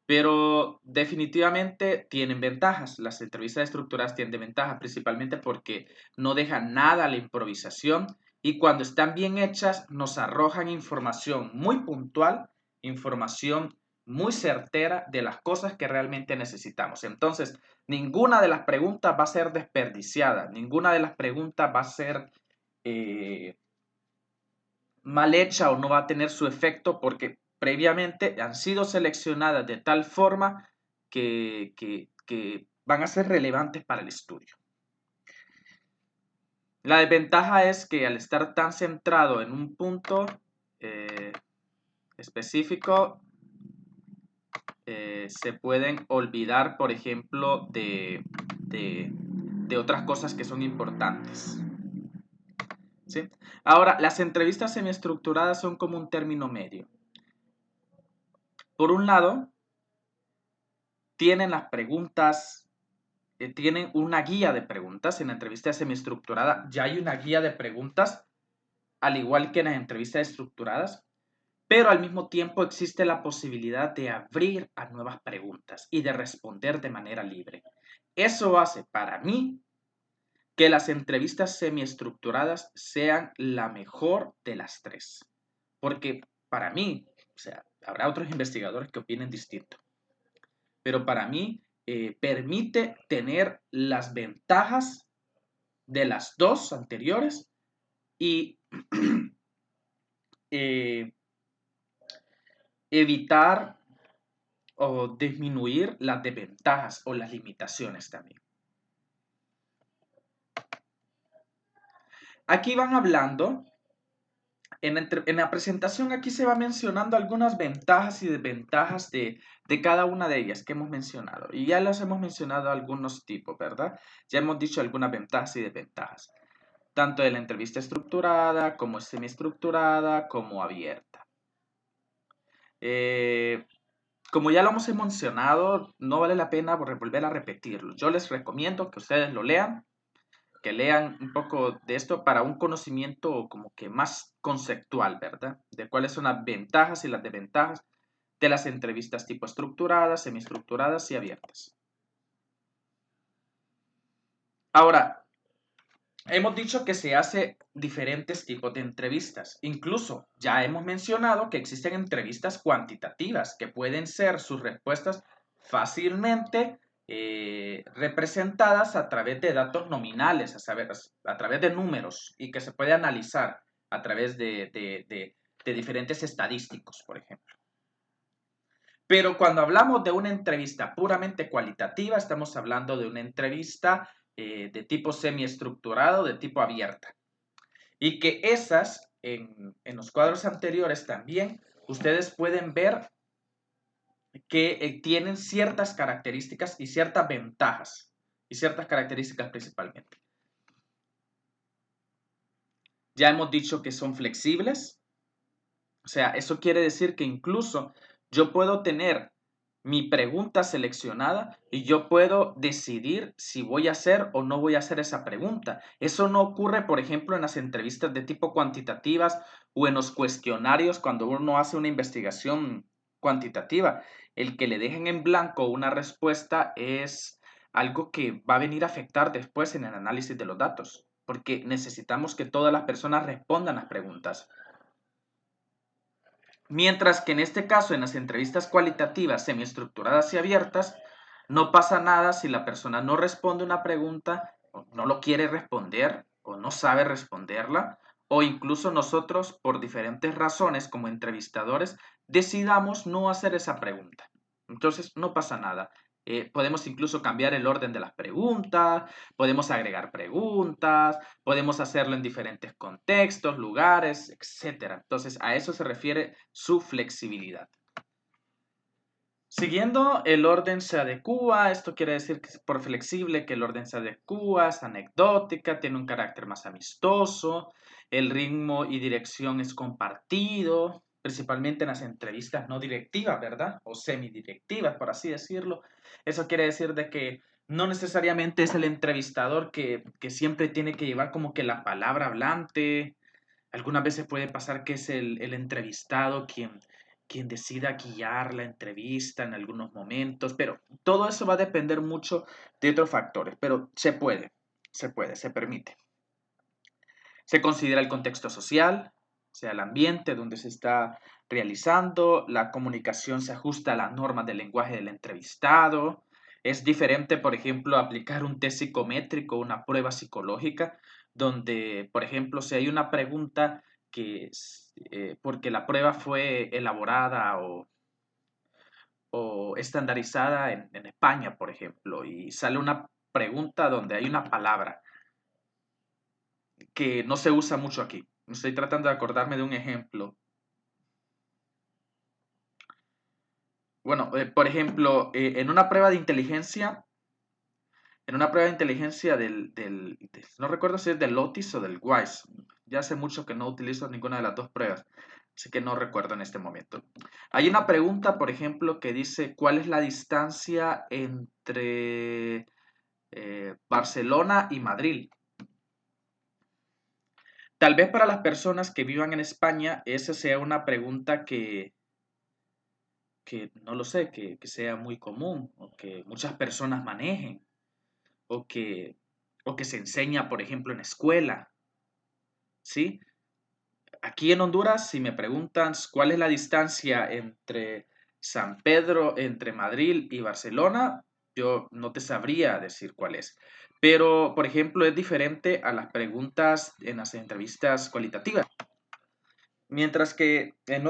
Pero definitivamente tienen ventajas. Las entrevistas estructuradas tienen ventajas, principalmente porque no dejan nada a la improvisación y cuando están bien hechas nos arrojan información muy puntual, información muy certera de las cosas que realmente necesitamos. Entonces, ninguna de las preguntas va a ser desperdiciada, ninguna de las preguntas va a ser mal hecha o no va a tener su efecto porque previamente han sido seleccionadas de tal forma que van a ser relevantes para el estudio. La desventaja es que al estar tan centrado en un punto específico, se pueden olvidar, por ejemplo, de otras cosas que son importantes. ¿Sí? Ahora, las entrevistas semiestructuradas son como un término medio. Por un lado, tienen las preguntas, tienen una guía de preguntas. En la entrevista semiestructurada ya hay una guía de preguntas, al igual que en las entrevistas estructuradas, pero al mismo tiempo existe la posibilidad de abrir a nuevas preguntas y de responder de manera libre. Eso hace para mí que las entrevistas semiestructuradas sean la mejor de las tres. Porque para mí, o sea, habrá otros investigadores que opinen distinto, pero para mí permite tener las ventajas de las dos anteriores y eh, evitar o disminuir las desventajas o las limitaciones también. Aquí van hablando, en la presentación aquí se va mencionando algunas ventajas y desventajas de cada una de ellas que hemos mencionado. Y ya las hemos mencionado algunos tipos, ¿verdad? Ya hemos dicho algunas ventajas y desventajas, tanto de la entrevista estructurada como semiestructurada como abierta. Como ya lo hemos mencionado, no vale la pena volver a repetirlo. Yo les recomiendo que ustedes lo lean, que lean un poco de esto para un conocimiento como que más conceptual, ¿verdad? De cuáles son las ventajas y las desventajas de las entrevistas tipo estructuradas, semiestructuradas y abiertas. Ahora, hemos dicho que se hace diferentes tipos de entrevistas. Incluso ya hemos mencionado que existen entrevistas cuantitativas que pueden ser sus respuestas fácilmente representadas a través de datos nominales, a través de números y que se puede analizar a través de diferentes estadísticos, por ejemplo. Pero cuando hablamos de una entrevista puramente cualitativa, estamos hablando de una entrevista de tipo semiestructurado, de tipo abierta. Y que esas, en los cuadros anteriores también, ustedes pueden ver que tienen ciertas características y ciertas ventajas, y ciertas características principalmente. Ya hemos dicho que son flexibles, o sea, eso quiere decir que incluso yo puedo tener mi pregunta seleccionada y yo puedo decidir si voy a hacer o no voy a hacer esa pregunta. Eso no ocurre, por ejemplo, en las entrevistas de tipo cuantitativas o en los cuestionarios cuando uno hace una investigación cuantitativa. El que le dejen en blanco una respuesta es algo que va a venir a afectar después en el análisis de los datos, porque necesitamos que todas las personas respondan las preguntas. Mientras que en este caso, en las entrevistas cualitativas, semiestructuradas y abiertas, no pasa nada si la persona no responde una pregunta, o no lo quiere responder, o no sabe responderla, o incluso nosotros, por diferentes razones como entrevistadores, decidamos no hacer esa pregunta. Entonces, no pasa nada. Podemos incluso cambiar el orden de las preguntas, podemos agregar preguntas, podemos hacerlo en diferentes contextos, lugares, etc. Entonces, a eso se refiere su flexibilidad. Siguiendo, el orden se adecúa. Esto quiere decir que por flexible que el orden se adecúa, es anecdótica, tiene un carácter más amistoso, el ritmo y dirección es compartido, principalmente en las entrevistas no directivas, ¿verdad? O semidirectivas, por así decirlo. Eso quiere decir de que no necesariamente es el entrevistador que siempre tiene que llevar como que la palabra hablante. Algunas veces puede pasar que es el entrevistado quien decida guiar la entrevista en algunos momentos, pero todo eso va a depender mucho de otros factores, pero se puede, se permite. Se considera el contexto social, o sea, el ambiente donde se está realizando, la comunicación se ajusta a las normas del lenguaje del entrevistado. Es diferente, por ejemplo, aplicar un test psicométrico, una prueba psicológica, donde, por ejemplo, si hay una pregunta que porque la prueba fue elaborada o estandarizada en España, por ejemplo, y sale una pregunta donde hay una palabra que no se usa mucho aquí. Estoy tratando de acordarme de un ejemplo. Bueno, por ejemplo, en una prueba de inteligencia no recuerdo si es del Otis o del WISE, ya hace mucho que no utilizo ninguna de las dos pruebas, Así que no recuerdo en este momento. Hay una pregunta, por ejemplo, que dice, ¿cuál es la distancia entre Barcelona y Madrid? Tal vez para las personas que vivan en España, esa sea una pregunta que no lo sé, que sea muy común o que muchas personas manejen o que, o que se enseña, por ejemplo, en escuela, ¿sí? Aquí en Honduras, si me preguntan cuál es la distancia entre San Pedro, entre Madrid y Barcelona, yo no te sabría decir cuál es. Pero, por ejemplo, es diferente a las preguntas en las entrevistas cualitativas. Mientras que en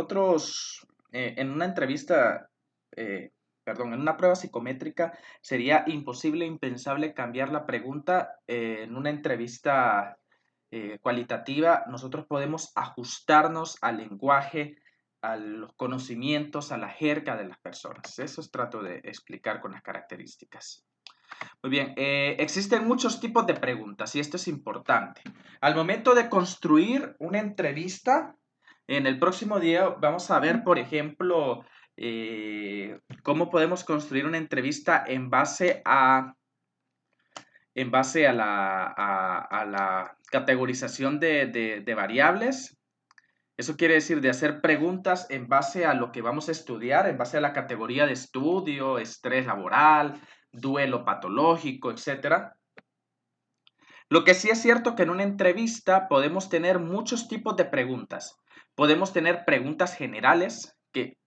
en una entrevista, eh, perdón, en una prueba psicométrica, sería imposible, impensable cambiar la pregunta. En una entrevista cualitativa, nosotros podemos ajustarnos al lenguaje, a los conocimientos, a la jerga de las personas. Eso trato de explicar con las características. Muy bien, existen muchos tipos de preguntas y esto es importante. Al momento de construir una entrevista, en el próximo día vamos a ver, por ejemplo, cómo podemos construir una entrevista en base a a la categorización de variables. Eso quiere decir de hacer preguntas en base a lo que vamos a estudiar, en base a la categoría de estudio, estrés laboral, duelo patológico, etcétera. Lo que sí es cierto que en una entrevista podemos tener muchos tipos de preguntas. Podemos tener preguntas generales, que,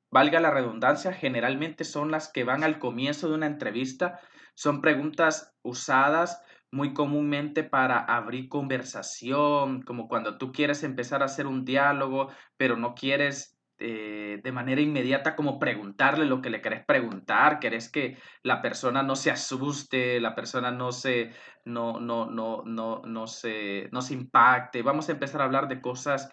valga la redundancia, generalmente son las que van al comienzo de una entrevista. Son preguntas usadas muy comúnmente para abrir conversación, como cuando tú quieres empezar a hacer un diálogo, pero no quieres de manera inmediata como preguntarle lo que le querés preguntar, querés que la persona no se asuste, la persona no se impacte. Vamos a empezar a hablar de cosas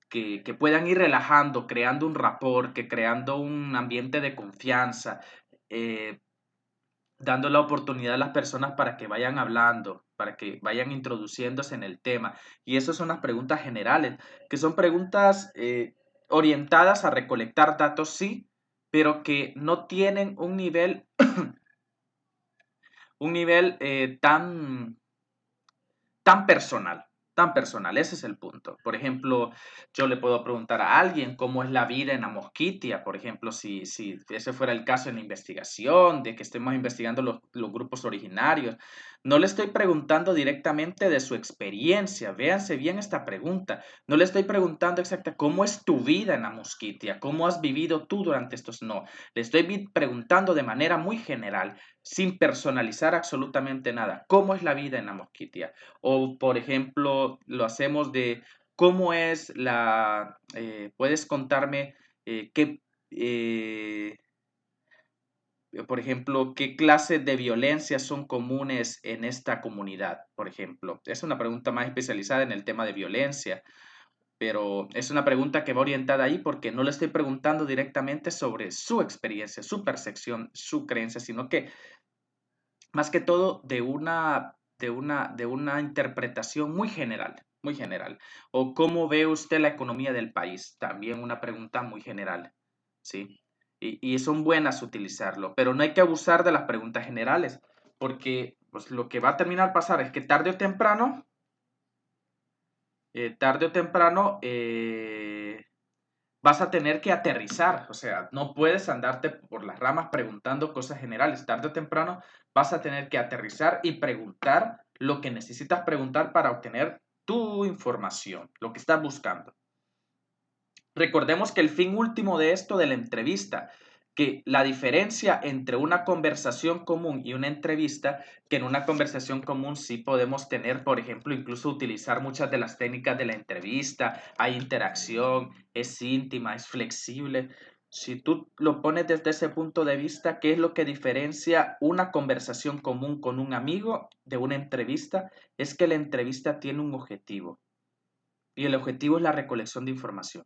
que puedan ir relajando, creando un rapport, que creando un ambiente de confianza, eh, dando la oportunidad a las personas para que vayan hablando, para que vayan introduciéndose en el tema. Y esas son las preguntas generales, que son preguntas orientadas a recolectar datos, sí, pero que no tienen un nivel tan personal, tan personal. Ese es el punto. Por ejemplo, yo le puedo preguntar a alguien cómo es la vida en Amosquitia, por ejemplo, si ese fuera el caso en la investigación, de que estemos investigando los grupos originarios. No le estoy preguntando directamente de su experiencia. Véanse bien esta pregunta. No le estoy preguntando exactamente cómo es tu vida en Amosquitia, cómo has vivido tú durante estos. No, le estoy preguntando de manera muy general, sin personalizar absolutamente nada. ¿Cómo es la vida en Amosquitia? O, por ejemplo, lo hacemos de cómo es puedes contarme qué, por ejemplo, qué clases de violencias son comunes en esta comunidad, por ejemplo. Es una pregunta más especializada en el tema de violencia, pero es una pregunta que va orientada ahí porque no le estoy preguntando directamente sobre su experiencia, su percepción, su creencia, sino que más que todo de una interpretación muy general, muy general. O cómo ve usted la economía del país, también una pregunta muy general, ¿sí? Y son buenas utilizarlo, pero no hay que abusar de las preguntas generales, porque pues, lo que va a terminar pasar es que tarde o temprano vas a tener que aterrizar, o sea, no puedes andarte por las ramas preguntando cosas generales. Tarde o temprano vas a tener que aterrizar y preguntar lo que necesitas preguntar para obtener tu información, lo que estás buscando. Recordemos que el fin último de esto, de la entrevista, que la diferencia entre una conversación común y una entrevista, que en una conversación común sí podemos tener, por ejemplo, incluso utilizar muchas de las técnicas de la entrevista, hay interacción, es íntima, es flexible. Si tú lo pones desde ese punto de vista, ¿qué es lo que diferencia una conversación común con un amigo de una entrevista? Es que la entrevista tiene un objetivo y el objetivo es la recolección de información.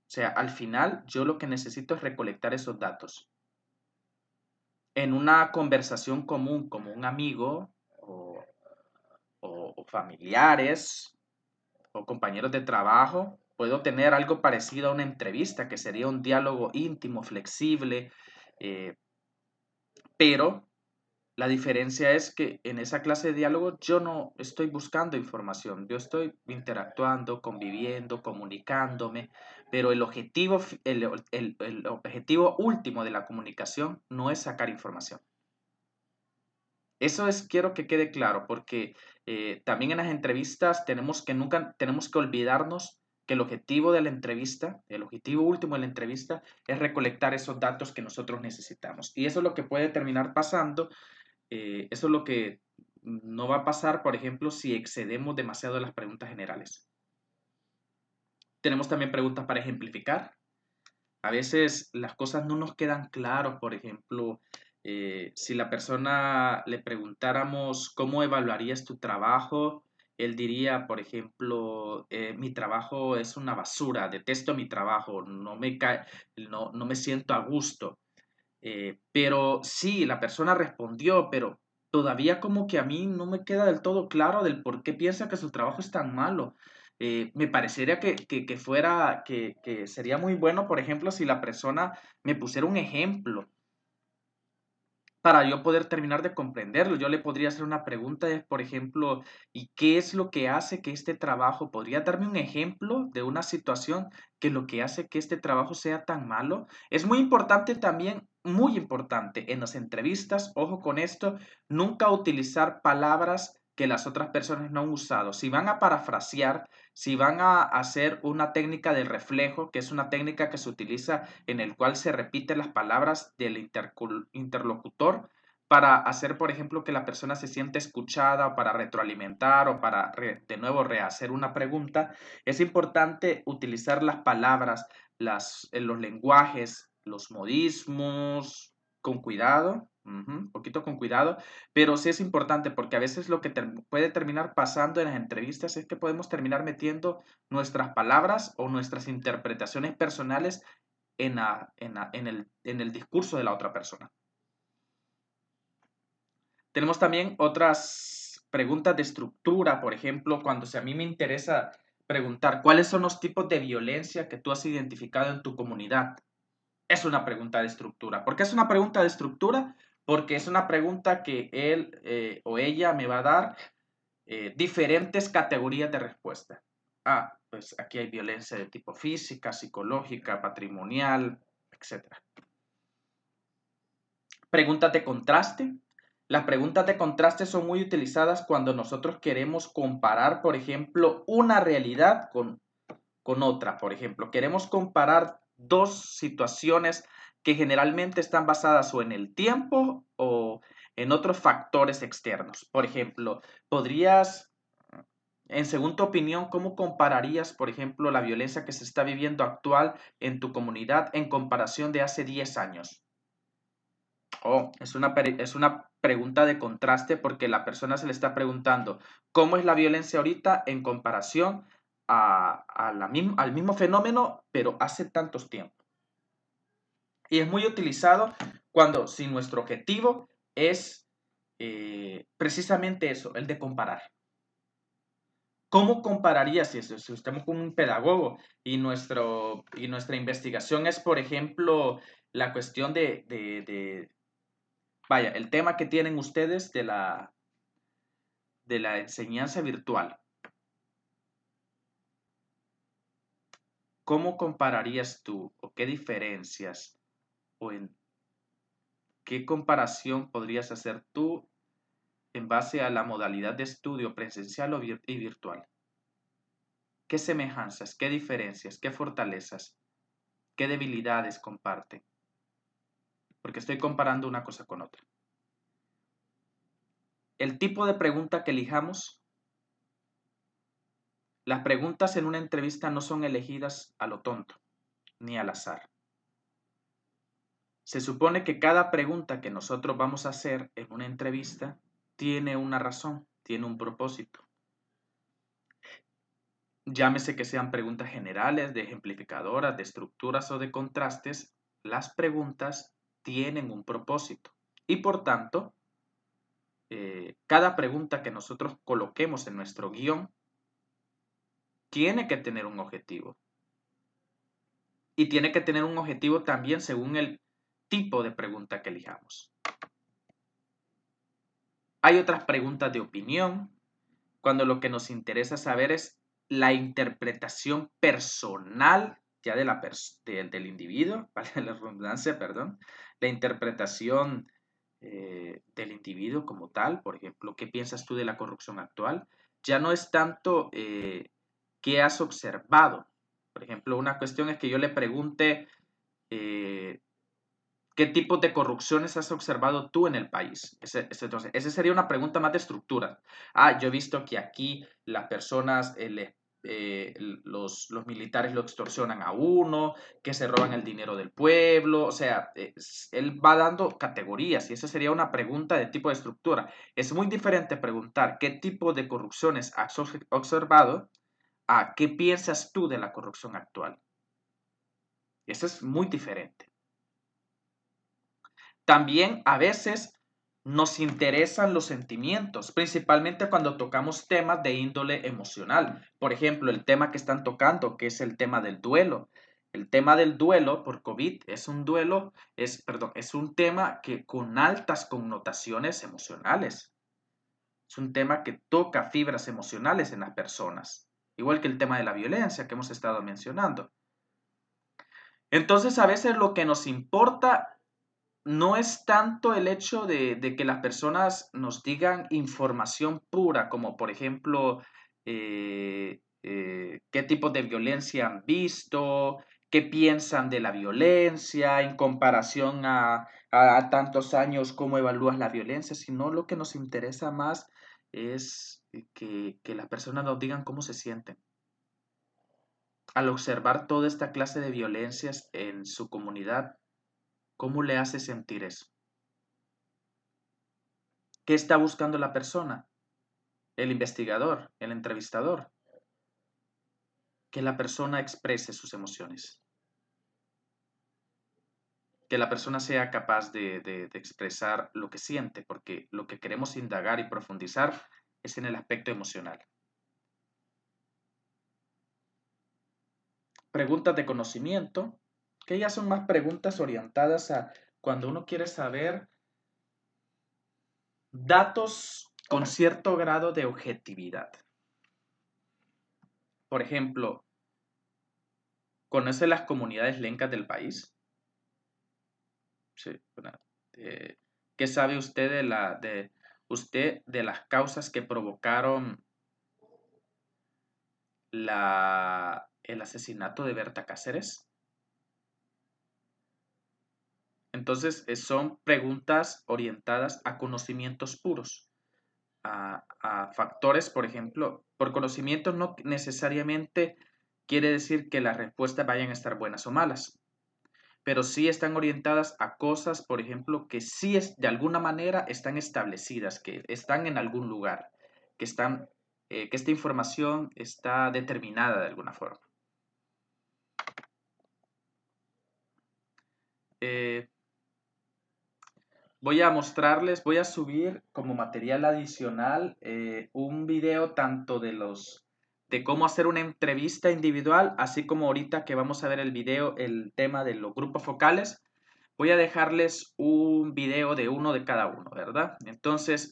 O sea, al final yo lo que necesito es recolectar esos datos. En una conversación común como un amigo o familiares, o compañeros de trabajo, puedo tener algo parecido a una entrevista, que sería un diálogo íntimo, flexible, eh, pero la diferencia es que en esa clase de diálogo yo no estoy buscando información, yo estoy interactuando, conviviendo, comunicándome, pero el objetivo, el objetivo último de la comunicación no es sacar información. Eso es, quiero que quede claro, porque también en las entrevistas nunca tenemos que olvidarnos que el objetivo de la entrevista, el objetivo último de la entrevista es recolectar esos datos que nosotros necesitamos. Y eso es lo que puede terminar pasando, eso es lo que no va a pasar, por ejemplo, si excedemos demasiado las preguntas generales. Tenemos también preguntas para ejemplificar. A veces las cosas no nos quedan claras, por ejemplo, si la persona le preguntáramos cómo evaluarías tu trabajo, él diría, por ejemplo, mi trabajo es una basura, detesto mi trabajo, no me siento a gusto. Pero sí, la persona respondió, pero todavía como que a mí no me queda del todo claro del por qué piensa que su trabajo es tan malo. Me parecería que sería muy bueno, por ejemplo, si la persona me pusiera un ejemplo para yo poder terminar de comprenderlo. Yo le podría hacer una pregunta, por ejemplo, ¿y qué es lo que hace que este trabajo? ¿Podría darme un ejemplo de una situación que lo que hace que este trabajo sea tan malo? Es muy importante también, muy importante en las entrevistas, ojo con esto, nunca utilizar palabras que las otras personas no han usado. Si van a parafrasear, si van a hacer una técnica de reflejo, que es una técnica que se utiliza en el cual se repiten las palabras del interlocutor para hacer, por ejemplo, que la persona se siente escuchada o para retroalimentar o para de nuevo rehacer una pregunta, es importante utilizar las palabras, los lenguajes, los modismos con cuidado, un poquito con cuidado, pero sí es importante porque a veces lo que puede terminar pasando en las entrevistas es que podemos terminar metiendo nuestras palabras o nuestras interpretaciones personales en el discurso de la otra persona. Tenemos también otras preguntas de estructura, por ejemplo, cuando a mí me interesa preguntar cuáles son los tipos de violencia que tú has identificado en tu comunidad. Es una pregunta de estructura. ¿Por qué es una pregunta de estructura? Porque es una pregunta que él o ella me va a dar diferentes categorías de respuesta. Ah, pues aquí hay violencia de tipo física, psicológica, patrimonial, etc. Preguntas de contraste. Las preguntas de contraste son muy utilizadas cuando nosotros queremos comparar, por ejemplo, una realidad con otra. Por ejemplo, queremos comparar dos situaciones que generalmente están basadas o en el tiempo o en otros factores externos. Por ejemplo, según tu opinión, ¿cómo compararías, por ejemplo, la violencia que se está viviendo actual en tu comunidad en comparación de hace 10 años? Oh, es una pregunta de contraste porque la persona se le está preguntando cómo es la violencia ahorita en comparación al mismo fenómeno, pero hace tantos tiempos. Y es muy utilizado si nuestro objetivo es precisamente eso, el de comparar. ¿Cómo compararías si estamos con un pedagogo y nuestra investigación es, por ejemplo, la cuestión vaya, el tema que tienen ustedes de la enseñanza virtual? ¿Cómo compararías tú o qué diferencias o en qué comparación podrías hacer tú en base a la modalidad de estudio presencial y virtual? ¿Qué semejanzas, qué diferencias, qué fortalezas, qué debilidades comparten? Porque estoy comparando una cosa con otra. El tipo de pregunta que elijamos, las preguntas en una entrevista no son elegidas a lo tonto ni al azar. Se supone que cada pregunta que nosotros vamos a hacer en una entrevista tiene una razón, tiene un propósito. Llámese que sean preguntas generales, de ejemplificadoras, de estructuras o de contrastes, las preguntas tienen un propósito. Y por tanto, cada pregunta que nosotros coloquemos en nuestro guión tiene que tener un objetivo. Y tiene que tener un objetivo también según el tipo de pregunta que elijamos. Hay otras preguntas de opinión, cuando lo que nos interesa saber es la interpretación personal ya del individuo, vale la redundancia, perdón, la interpretación del individuo como tal. Por ejemplo, ¿qué piensas tú de la corrupción actual? Ya no es tanto qué has observado. Por ejemplo, una cuestión es que yo le pregunte eh, qué tipos de corrupciones has observado tú en el país. Entonces, esa sería una pregunta más de estructura. Yo he visto que aquí las personas, los militares lo extorsionan a uno, que se roban el dinero del pueblo. O sea, él va dando categorías y esa sería una pregunta de tipo de estructura. Es muy diferente preguntar qué tipo de corrupciones has observado a qué piensas tú de la corrupción actual. Eso es muy diferente. También a veces nos interesan los sentimientos, principalmente cuando tocamos temas de índole emocional. Por ejemplo, el tema que están tocando, que es el tema del duelo. El tema del duelo por COVID es un tema que con altas connotaciones emocionales. Es un tema que toca fibras emocionales en las personas, igual que el tema de la violencia que hemos estado mencionando. Entonces, a veces lo que nos importa no es tanto el hecho de que las personas nos digan información pura, como por ejemplo, qué tipos de violencia han visto, qué piensan de la violencia en comparación a tantos años, cómo evalúas la violencia, sino lo que nos interesa más es que las personas nos digan cómo se sienten al observar toda esta clase de violencias en su comunidad. ¿Cómo le hace sentir eso? ¿Qué está buscando la persona? El investigador, el entrevistador. Que la persona exprese sus emociones. Que la persona sea capaz de expresar lo que siente, porque lo que queremos indagar y profundizar es en el aspecto emocional. Preguntas de conocimiento, que ya son más preguntas orientadas a cuando uno quiere saber datos con cierto grado de objetividad. Por ejemplo, ¿conoce las comunidades lencas del país? Sí, ¿qué sabe usted de las causas que provocaron el asesinato de Berta Cáceres? Entonces, son preguntas orientadas a conocimientos puros, a factores, por ejemplo. Por conocimiento no necesariamente quiere decir que las respuestas vayan a estar buenas o malas, pero sí están orientadas a cosas, por ejemplo, que sí de alguna manera están establecidas, que están en algún lugar, que esta información está determinada de alguna forma. Eh, voy a subir como material adicional un video tanto de cómo hacer una entrevista individual, así como ahorita que vamos a ver el tema de los grupos focales. Voy a dejarles un video de uno de cada uno, ¿verdad? Entonces,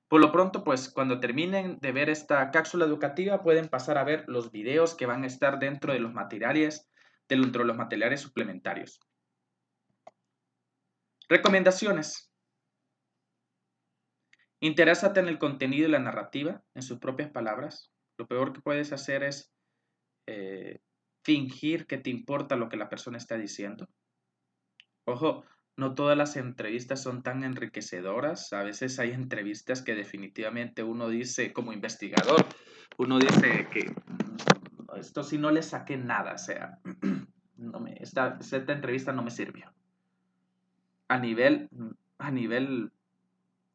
por lo pronto, pues cuando terminen de ver esta cápsula educativa, pueden pasar a ver los videos que van a estar dentro de los materiales, suplementarios. Recomendaciones. Interésate en el contenido y la narrativa, en sus propias palabras. Lo peor que puedes hacer es fingir que te importa lo que la persona está diciendo. Ojo, no todas las entrevistas son tan enriquecedoras. A veces hay entrevistas que definitivamente uno dice, como investigador, uno dice que esto sí no le saqué nada, o sea, esta entrevista no me sirvió. A nivel,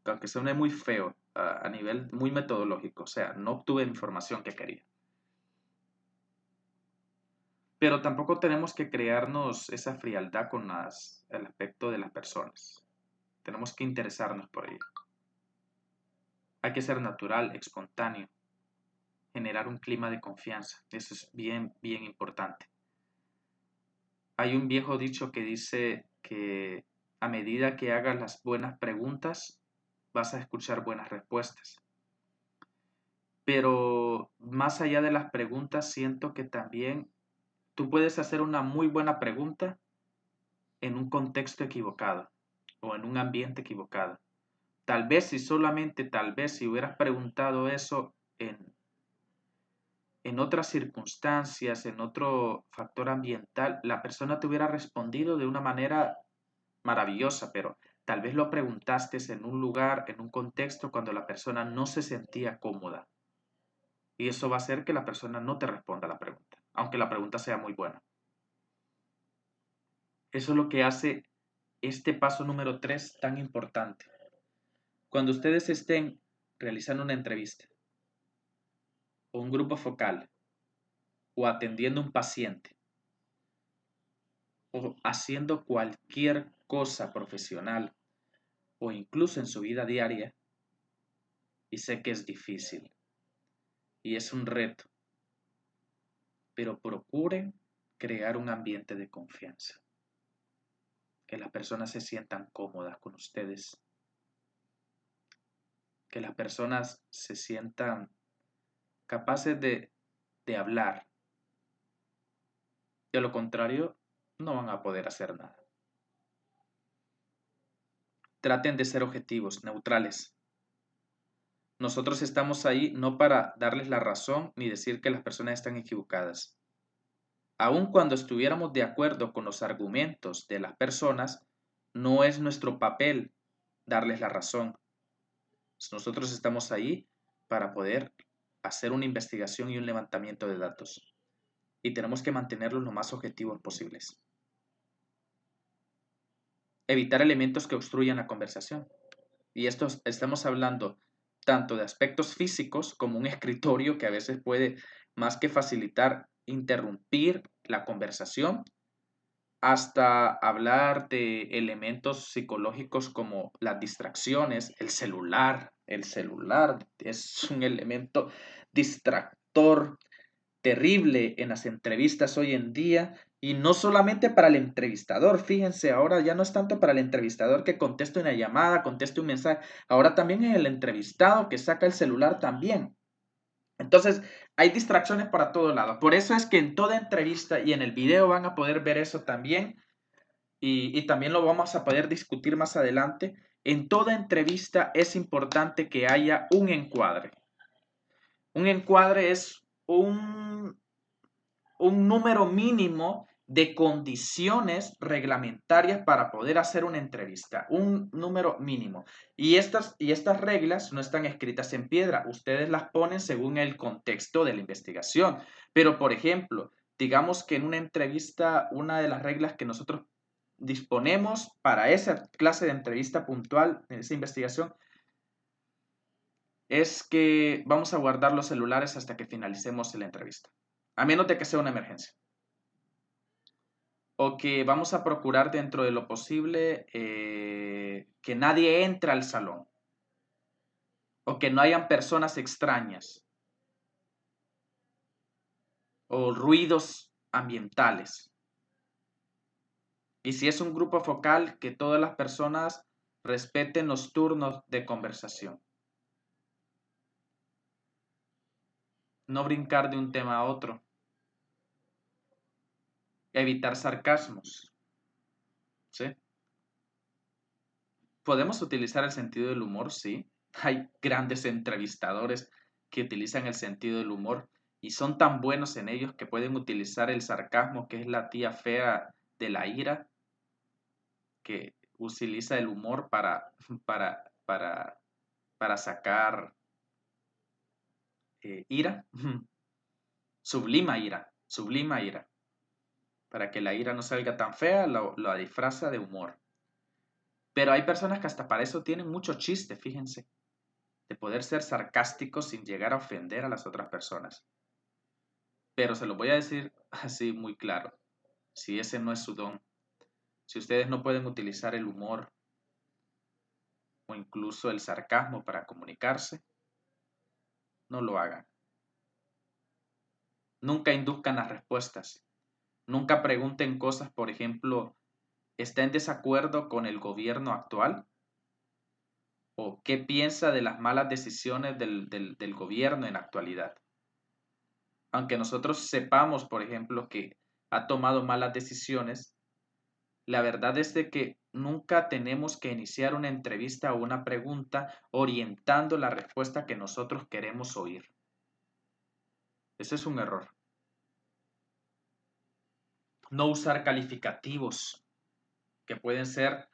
aunque suene muy feo, a nivel muy metodológico, o sea, no obtuve la información que quería. Pero tampoco tenemos que crearnos esa frialdad con el aspecto de las personas. Tenemos que interesarnos por ello. Hay que ser natural, espontáneo, generar un clima de confianza. Eso es bien, bien importante. Hay un viejo dicho que dice que a medida que hagas las buenas preguntas, vas a escuchar buenas respuestas. Pero más allá de las preguntas, siento que también tú puedes hacer una muy buena pregunta en un contexto equivocado o en un ambiente equivocado. Tal vez si hubieras preguntado eso en otras circunstancias, en otro factor ambiental, la persona te hubiera respondido de una manera maravillosa, pero tal vez lo preguntaste en un lugar, en un contexto cuando la persona no se sentía cómoda. Y eso va a hacer que la persona no te responda la pregunta, aunque la pregunta sea muy buena. Eso es lo que hace este paso número 3 tan importante. Cuando ustedes estén realizando una entrevista o un grupo focal o atendiendo a un paciente o haciendo cualquier cosa profesional o incluso en su vida diaria, y sé que es difícil y es un reto, pero procuren crear un ambiente de confianza, que las personas se sientan cómodas con ustedes, que las personas se sientan capaces de hablar. De lo contrario, no van a poder hacer nada. Traten de ser objetivos, neutrales. Nosotros estamos ahí no para darles la razón ni decir que las personas están equivocadas. Aun cuando estuviéramos de acuerdo con los argumentos de las personas, no es nuestro papel darles la razón. Nosotros estamos ahí para poder hacer una investigación y un levantamiento de datos. Y tenemos que mantenerlos lo más objetivos posibles. Evitar elementos que obstruyan la conversación. Y esto estamos hablando tanto de aspectos físicos como un escritorio que a veces puede, más que facilitar, interrumpir la conversación, hasta hablar de elementos psicológicos como las distracciones, el celular. El celular es un elemento distractor terrible en las entrevistas hoy en día, y no solamente para el entrevistador. Fíjense, ahora ya no es tanto para el entrevistador que conteste una llamada, conteste un mensaje, ahora también es el entrevistado que saca el celular también. Entonces, hay distracciones para todo lado. Por eso es que en toda entrevista y en el video van a poder ver eso también, y también lo vamos a poder discutir más adelante. En toda entrevista es importante que haya un encuadre. Un encuadre es un número mínimo de condiciones reglamentarias para poder hacer una entrevista, un número mínimo. Y estas reglas no están escritas en piedra, ustedes las ponen según el contexto de la investigación. Pero, por ejemplo, digamos que en una entrevista, una de las reglas que nosotros disponemos para esa clase de entrevista puntual, en esa investigación, es que vamos a guardar los celulares hasta que finalicemos la entrevista, a menos de que sea una emergencia. O que vamos a procurar dentro de lo posible que nadie entre al salón. O que no hayan personas extrañas. O ruidos ambientales. Y si es un grupo focal, que todas las personas respeten los turnos de conversación. No brincar de un tema a otro. Evitar sarcasmos. ¿Sí? ¿Podemos utilizar el sentido del humor? Sí. Hay grandes entrevistadores que utilizan el sentido del humor y son tan buenos en ellos que pueden utilizar el sarcasmo, que es la tía fea de la ira, que utiliza el humor para, para, para sacar ira. Sublima ira. Para que la ira no salga tan fea, la disfraza de humor. Pero hay personas que hasta para eso tienen mucho chiste, fíjense, de poder ser sarcásticos sin llegar a ofender a las otras personas. Pero se lo voy a decir así muy claro, si ese no es su don, si ustedes no pueden utilizar el humor o incluso el sarcasmo para comunicarse, no lo hagan. Nunca induzcan las respuestas. Nunca pregunten cosas, por ejemplo, ¿está en desacuerdo con el gobierno actual? ¿O qué piensa de las malas decisiones del gobierno en la actualidad? Aunque nosotros sepamos, por ejemplo, que ha tomado malas decisiones, la verdad es de que nunca tenemos que iniciar una entrevista o una pregunta orientando la respuesta que nosotros queremos oír. Ese es un error. No usar calificativos que pueden ser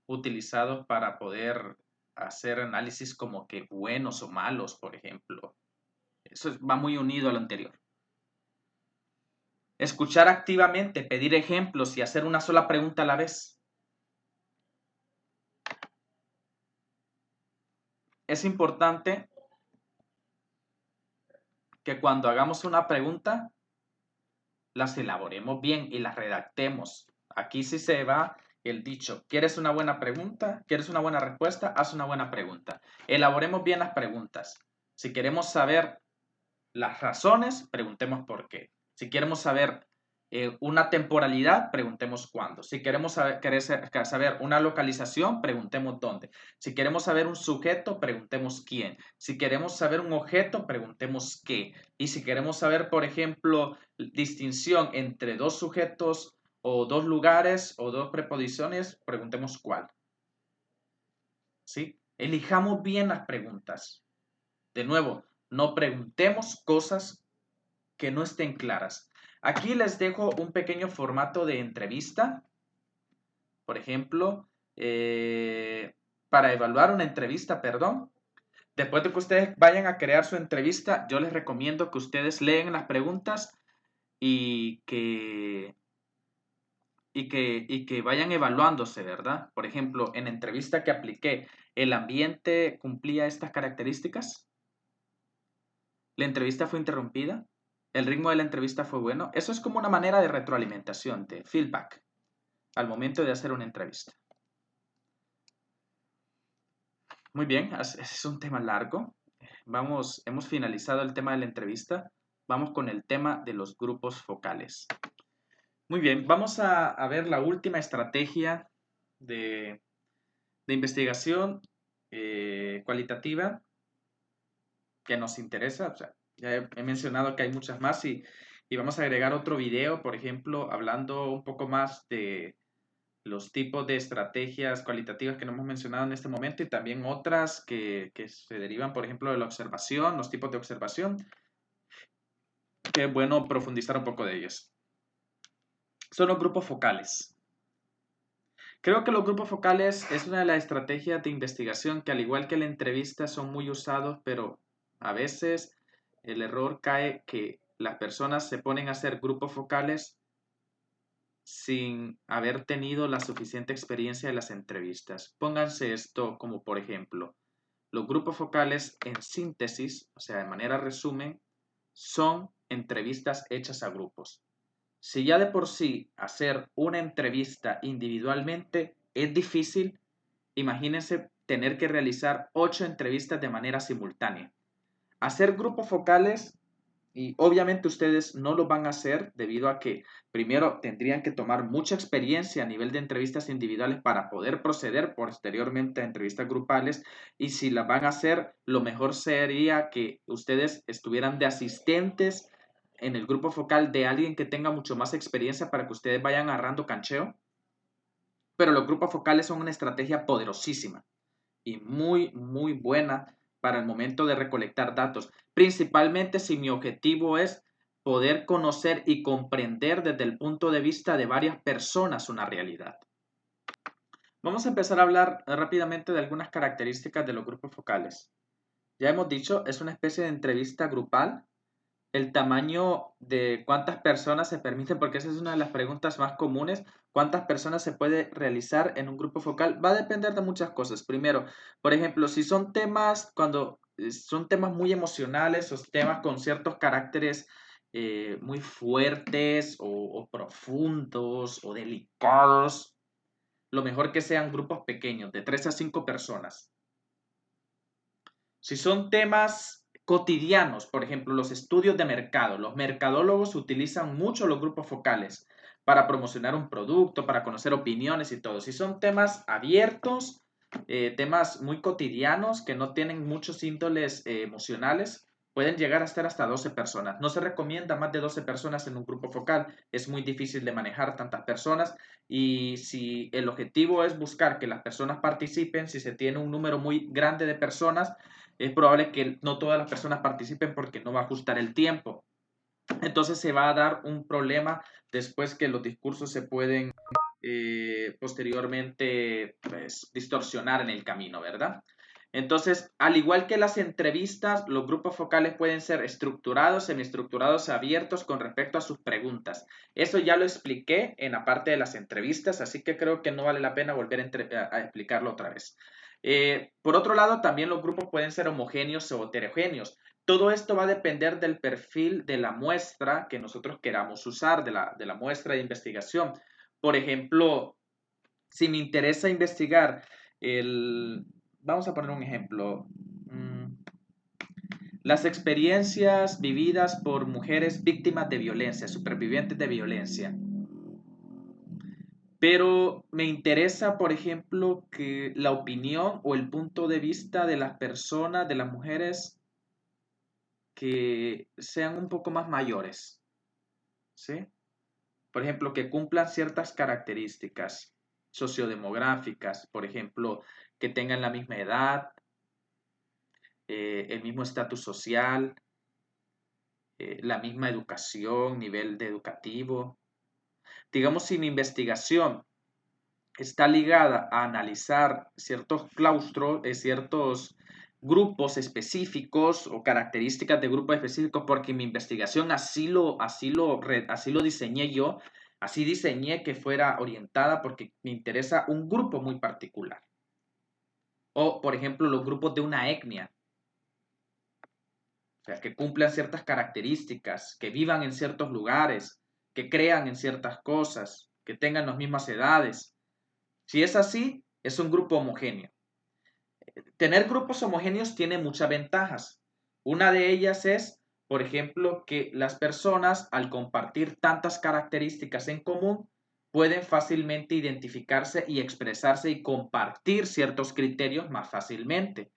utilizados para poder hacer análisis como que buenos o malos, por ejemplo. Eso va muy unido a lo anterior. Escuchar activamente, pedir ejemplos y hacer una sola pregunta a la vez. Es importante que cuando hagamos una pregunta, las elaboremos bien y las redactemos. Aquí sí se va el dicho, ¿quieres una buena pregunta? ¿Quieres una buena respuesta? Haz una buena pregunta. Elaboremos bien las preguntas. Si queremos saber las razones, preguntemos por qué. Si queremos saber una temporalidad, preguntemos cuándo. Si queremos saber una localización, preguntemos dónde. Si queremos saber un sujeto, preguntemos quién. Si queremos saber un objeto, preguntemos qué. Y si queremos saber, por ejemplo, distinción entre dos sujetos o dos lugares o dos preposiciones, preguntemos cuál. ¿Sí? Elijamos bien las preguntas. De nuevo, no preguntemos cosas que no estén claras. Aquí les dejo un pequeño formato de entrevista. Por ejemplo, para evaluar una entrevista, perdón. Después de que ustedes vayan a crear su entrevista, yo les recomiendo que ustedes leen las preguntas y que vayan evaluándose, ¿verdad? Por ejemplo, en la entrevista que apliqué, ¿el ambiente cumplía estas características? ¿La entrevista fue interrumpida? ¿El ritmo de la entrevista fue bueno? Eso es como una manera de retroalimentación, de feedback, al momento de hacer una entrevista. Muy bien, es un tema largo. Hemos finalizado el tema de la entrevista. Vamos con el tema de los grupos focales. Muy bien, vamos a ver la última estrategia de investigación cualitativa que nos interesa. O sea, ya he mencionado que hay muchas más y vamos a agregar otro video, por ejemplo, hablando un poco más de los tipos de estrategias cualitativas que no hemos mencionado en este momento y también otras que se derivan, por ejemplo, de la observación, los tipos de observación, que es bueno profundizar un poco de ellos. Son los grupos focales. Creo que los grupos focales es una de las estrategias de investigación que al igual que la entrevista son muy usados, pero a veces el error cae que las personas se ponen a hacer grupos focales sin haber tenido la suficiente experiencia de las entrevistas. Pónganse esto como por ejemplo, los grupos focales en síntesis, o sea, de manera resumen, son entrevistas hechas a grupos. Si ya de por sí hacer una entrevista individualmente es difícil, imagínense tener que realizar 8 entrevistas de manera simultánea. Hacer grupos focales, y obviamente ustedes no lo van a hacer debido a que primero tendrían que tomar mucha experiencia a nivel de entrevistas individuales para poder proceder posteriormente a entrevistas grupales. Y si las van a hacer, lo mejor sería que ustedes estuvieran de asistentes en el grupo focal de alguien que tenga mucho más experiencia para que ustedes vayan agarrando cancheo. Pero los grupos focales son una estrategia poderosísima y muy, muy buena para el momento de recolectar datos, principalmente si mi objetivo es poder conocer y comprender desde el punto de vista de varias personas una realidad. Vamos a empezar a hablar rápidamente de algunas características de los grupos focales. Ya hemos dicho, es una especie de entrevista grupal. El tamaño de cuántas personas se permiten, porque esa es una de las preguntas más comunes, cuántas personas se puede realizar en un grupo focal, va a depender de muchas cosas. Primero, por ejemplo, si son temas, cuando son temas muy emocionales o temas con ciertos caracteres muy fuertes o profundos o delicados, lo mejor que sean grupos pequeños, de 3 a 5 personas. Si son temas cotidianos, por ejemplo, los estudios de mercado. Los mercadólogos utilizan mucho los grupos focales para promocionar un producto, para conocer opiniones y todo. Si son temas abiertos, temas muy cotidianos que no tienen muchos índoles emocionales, pueden llegar a estar hasta 12 personas. No se recomienda más de 12 personas en un grupo focal. Es muy difícil de manejar tantas personas y si el objetivo es buscar que las personas participen, si se tiene un número muy grande de personas, es probable que no todas las personas participen porque no va a ajustar el tiempo. Entonces se va a dar un problema después que los discursos se pueden posteriormente pues, distorsionar en el camino, ¿verdad? Entonces, al igual que las entrevistas, los grupos focales pueden ser estructurados, semiestructurados, abiertos con respecto a sus preguntas. Eso ya lo expliqué en la parte de las entrevistas, así que creo que no vale la pena volver a explicarlo otra vez. Por otro lado, también los grupos pueden ser homogéneos o heterogéneos. Todo esto va a depender del perfil de la muestra que nosotros queramos usar, de la muestra de investigación. Por ejemplo, si me interesa investigar el... Vamos a poner un ejemplo. Las experiencias vividas por mujeres víctimas de violencia, supervivientes de violencia. Pero me interesa, por ejemplo, que la opinión o el punto de vista de las personas, de las mujeres que sean un poco más mayores, ¿sí? Por ejemplo, que cumplan ciertas características sociodemográficas, por ejemplo, que tengan la misma edad, el mismo estatus social, la misma educación, nivel de educativo. Digamos, si mi investigación está ligada a analizar ciertos claustros, ciertos grupos específicos o características de grupos específicos, porque mi investigación así lo diseñé yo, así diseñé que fuera orientada porque me interesa un grupo muy particular. O, por ejemplo, los grupos de una etnia, o sea, que cumplan ciertas características, que vivan en ciertos lugares, que crean en ciertas cosas, que tengan las mismas edades. Si es así, es un grupo homogéneo. Tener grupos homogéneos tiene muchas ventajas. Una de ellas es, por ejemplo, que las personas, al compartir tantas características en común, pueden fácilmente identificarse y expresarse y compartir ciertos criterios más fácilmente.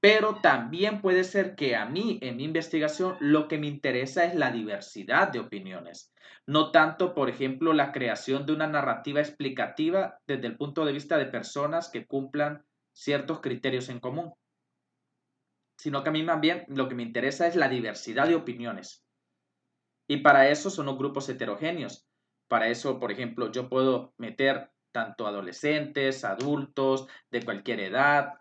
Pero también puede ser que a mí, en mi investigación, lo que me interesa es la diversidad de opiniones. No tanto, por ejemplo, la creación de una narrativa explicativa desde el punto de vista de personas que cumplan ciertos criterios en común, sino que a mí más bien lo que me interesa es la diversidad de opiniones. Y para eso son los grupos heterogéneos. Para eso, por ejemplo, yo puedo meter tanto adolescentes, adultos, de cualquier edad,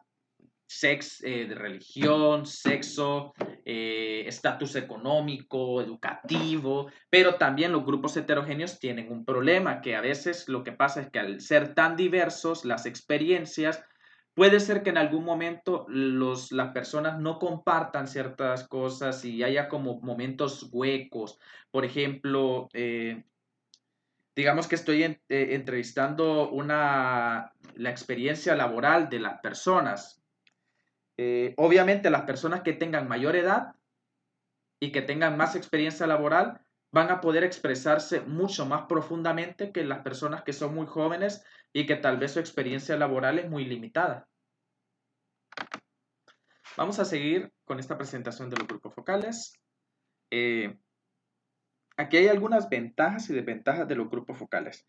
de religión, sexo, estatus económico, educativo, pero también los grupos heterogéneos tienen un problema, que a veces lo que pasa es que al ser tan diversos las experiencias, puede ser que en algún momento las personas no compartan ciertas cosas y haya como momentos huecos. Por ejemplo, digamos que estoy entrevistando la experiencia laboral de las personas. Obviamente las personas que tengan mayor edad y que tengan más experiencia laboral van a poder expresarse mucho más profundamente que las personas que son muy jóvenes y que tal vez su experiencia laboral es muy limitada. Vamos a seguir con esta presentación de los grupos focales. Aquí hay algunas ventajas y desventajas de los grupos focales.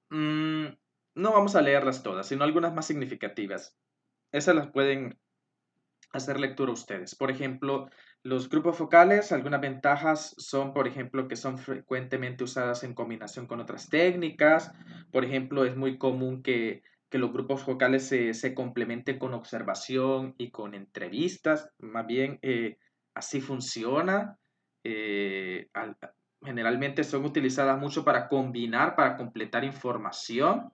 No vamos a leerlas todas, sino algunas más significativas. Esas las pueden hacer lectura ustedes. Por ejemplo, los grupos focales, algunas ventajas son, por ejemplo, que son frecuentemente usadas en combinación con otras técnicas. Por ejemplo, es muy común que los grupos focales se complementen con observación y con entrevistas. Más bien, así funciona. Generalmente son utilizadas mucho para combinar, para completar información.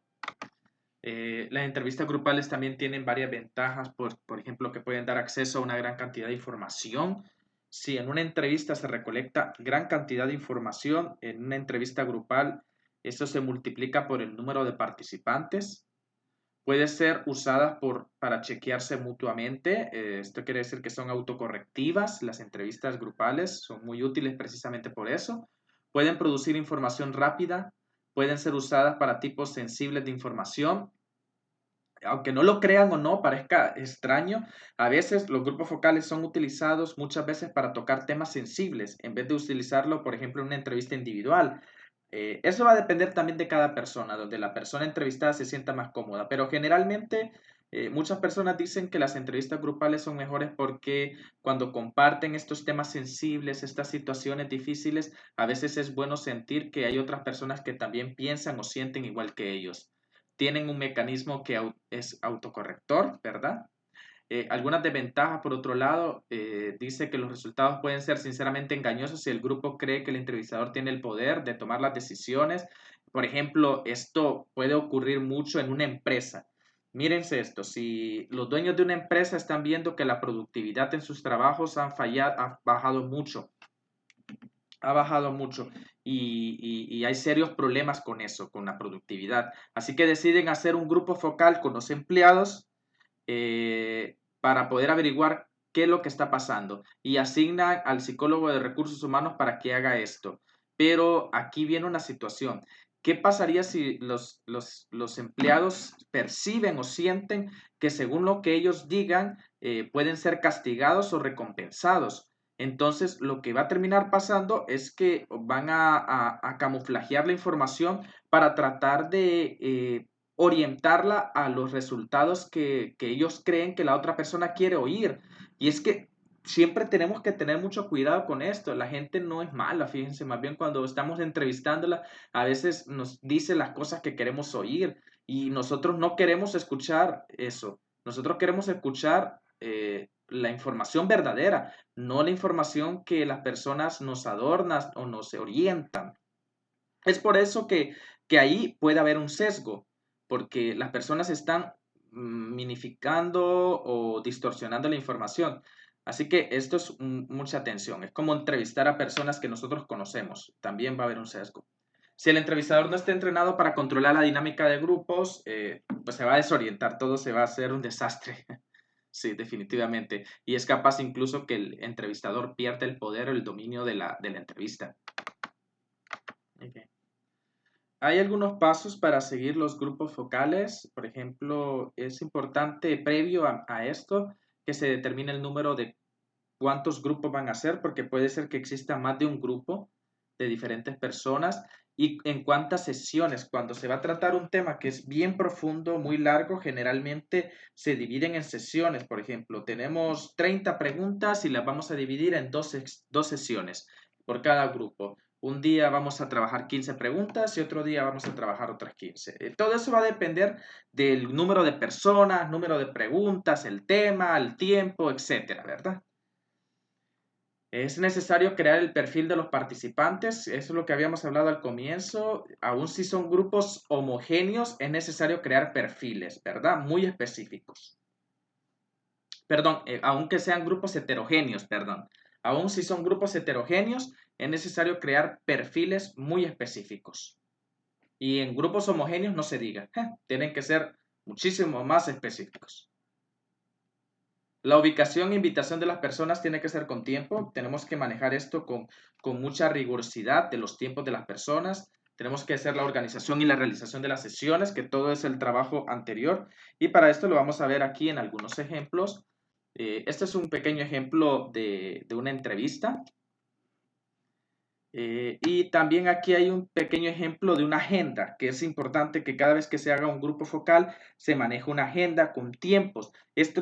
Las entrevistas grupales también tienen varias ventajas, por ejemplo, que pueden dar acceso a una gran cantidad de información. Si en una entrevista se recolecta gran cantidad de información, en una entrevista grupal, eso se multiplica por el número de participantes. Puede ser usadas para chequearse mutuamente. Esto quiere decir que son autocorrectivas. Las entrevistas grupales son muy útiles precisamente por eso. Pueden producir información rápida. Pueden ser usadas para tipos sensibles de información. Aunque no lo crean o no, parezca extraño, a veces los grupos focales son utilizados muchas veces para tocar temas sensibles, en vez de utilizarlo, por ejemplo, en una entrevista individual. Eso va a depender también de cada persona, donde la persona entrevistada se sienta más cómoda, pero generalmente muchas personas dicen que las entrevistas grupales son mejores porque cuando comparten estos temas sensibles, estas situaciones difíciles, a veces es bueno sentir que hay otras personas que también piensan o sienten igual que ellos. Tienen un mecanismo que es autocorrector, ¿verdad? Algunas desventajas, por otro lado, dice que los resultados pueden ser sinceramente engañosos si el grupo cree que el entrevistador tiene el poder de tomar las decisiones. Por ejemplo, esto puede ocurrir mucho en una empresa. Mírense esto, si los dueños de una empresa están viendo que la productividad en sus trabajos ha bajado mucho y hay serios problemas con eso, con la productividad. Así que deciden hacer un grupo focal con los empleados para poder averiguar qué es lo que está pasando y asignan al psicólogo de recursos humanos para que haga esto. Pero aquí viene una situación. ¿Qué pasaría si los empleados perciben o sienten que según lo que ellos digan pueden ser castigados o recompensados? Entonces, lo que va a terminar pasando es que van a camuflajear la información para tratar de orientarla a los resultados que ellos creen que la otra persona quiere oír. Y es que siempre tenemos que tener mucho cuidado con esto. La gente no es mala, fíjense, más bien cuando estamos entrevistándola, a veces nos dice las cosas que queremos oír y nosotros no queremos escuchar eso. Nosotros queremos escuchar la información verdadera, no la información que las personas nos adornan o nos orientan. Es por eso que ahí puede haber un sesgo, porque las personas están minificando o distorsionando la información. Así que esto es mucha atención. Es como entrevistar a personas que nosotros conocemos. También va a haber un sesgo. Si el entrevistador no está entrenado para controlar la dinámica de grupos, pues se va a desorientar, todo se va a hacer un desastre. Sí, definitivamente. Y es capaz incluso que el entrevistador pierda el poder o el dominio de la entrevista. Okay. Hay algunos pasos para seguir los grupos focales. Por ejemplo, es importante previo a esto que se determine el número de cuántos grupos van a ser, porque puede ser que exista más de un grupo de diferentes personas y en cuántas sesiones. Cuando se va a tratar un tema que es bien profundo, muy largo, generalmente se dividen en sesiones. Por ejemplo, tenemos 30 preguntas y las vamos a dividir en dos sesiones por cada grupo. Un día vamos a trabajar 15 preguntas y otro día vamos a trabajar otras 15. Todo eso va a depender del número de personas, número de preguntas, el tema, el tiempo, etcétera, ¿verdad? Es necesario crear el perfil de los participantes, eso es lo que habíamos hablado al comienzo. Aun si son grupos homogéneos, es necesario crear perfiles, ¿verdad? Muy específicos. Perdón, aunque sean grupos heterogéneos, perdón. Aun si son grupos heterogéneos, es necesario crear perfiles muy específicos. Y en grupos homogéneos no se diga, tienen que ser muchísimo más específicos. La ubicación e invitación de las personas tiene que ser con tiempo. Tenemos que manejar esto con mucha rigurosidad de los tiempos de las personas. Tenemos que hacer la organización y la realización de las sesiones, que todo es el trabajo anterior. Y para esto lo vamos a ver aquí en algunos ejemplos. Este es un pequeño ejemplo de una entrevista. Y también aquí hay un pequeño ejemplo de una agenda, que es importante que cada vez que se haga un grupo focal se maneje una agenda con tiempos.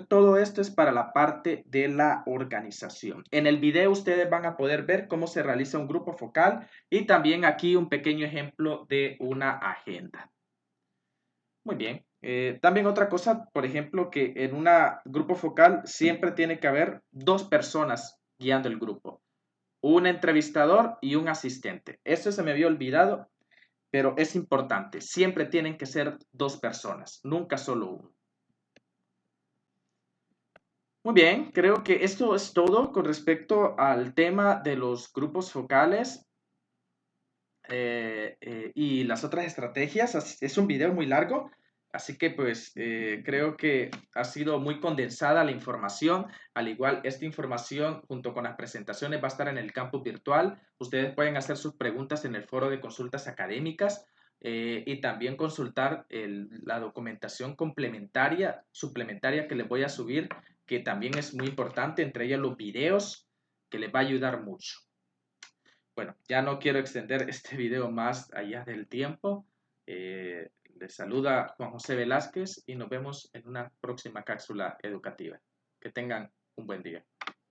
Todo esto es para la parte de la organización. En el video ustedes van a poder ver cómo se realiza un grupo focal y también aquí un pequeño ejemplo de una agenda. Muy bien. También otra cosa, por ejemplo, que en un grupo focal siempre tiene que haber dos personas guiando el grupo. Un entrevistador y un asistente. Eso se me había olvidado, pero es importante. Siempre tienen que ser dos personas, nunca solo uno. Muy bien, creo que esto es todo con respecto al tema de los grupos focales y las otras estrategias. Es un video muy largo, Así que pues creo que ha sido muy condensada la información. Al igual, esta información junto con las presentaciones va a estar en el campus virtual. Ustedes pueden hacer sus preguntas en el foro de consultas académicas y también consultar la documentación complementaria, suplementaria que les voy a subir, que también es muy importante, entre ellas los videos, que les va a ayudar mucho. Bueno, ya no quiero extender este video más allá del tiempo. Les saluda Juan José Velázquez y nos vemos en una próxima cápsula educativa. Que tengan un buen día.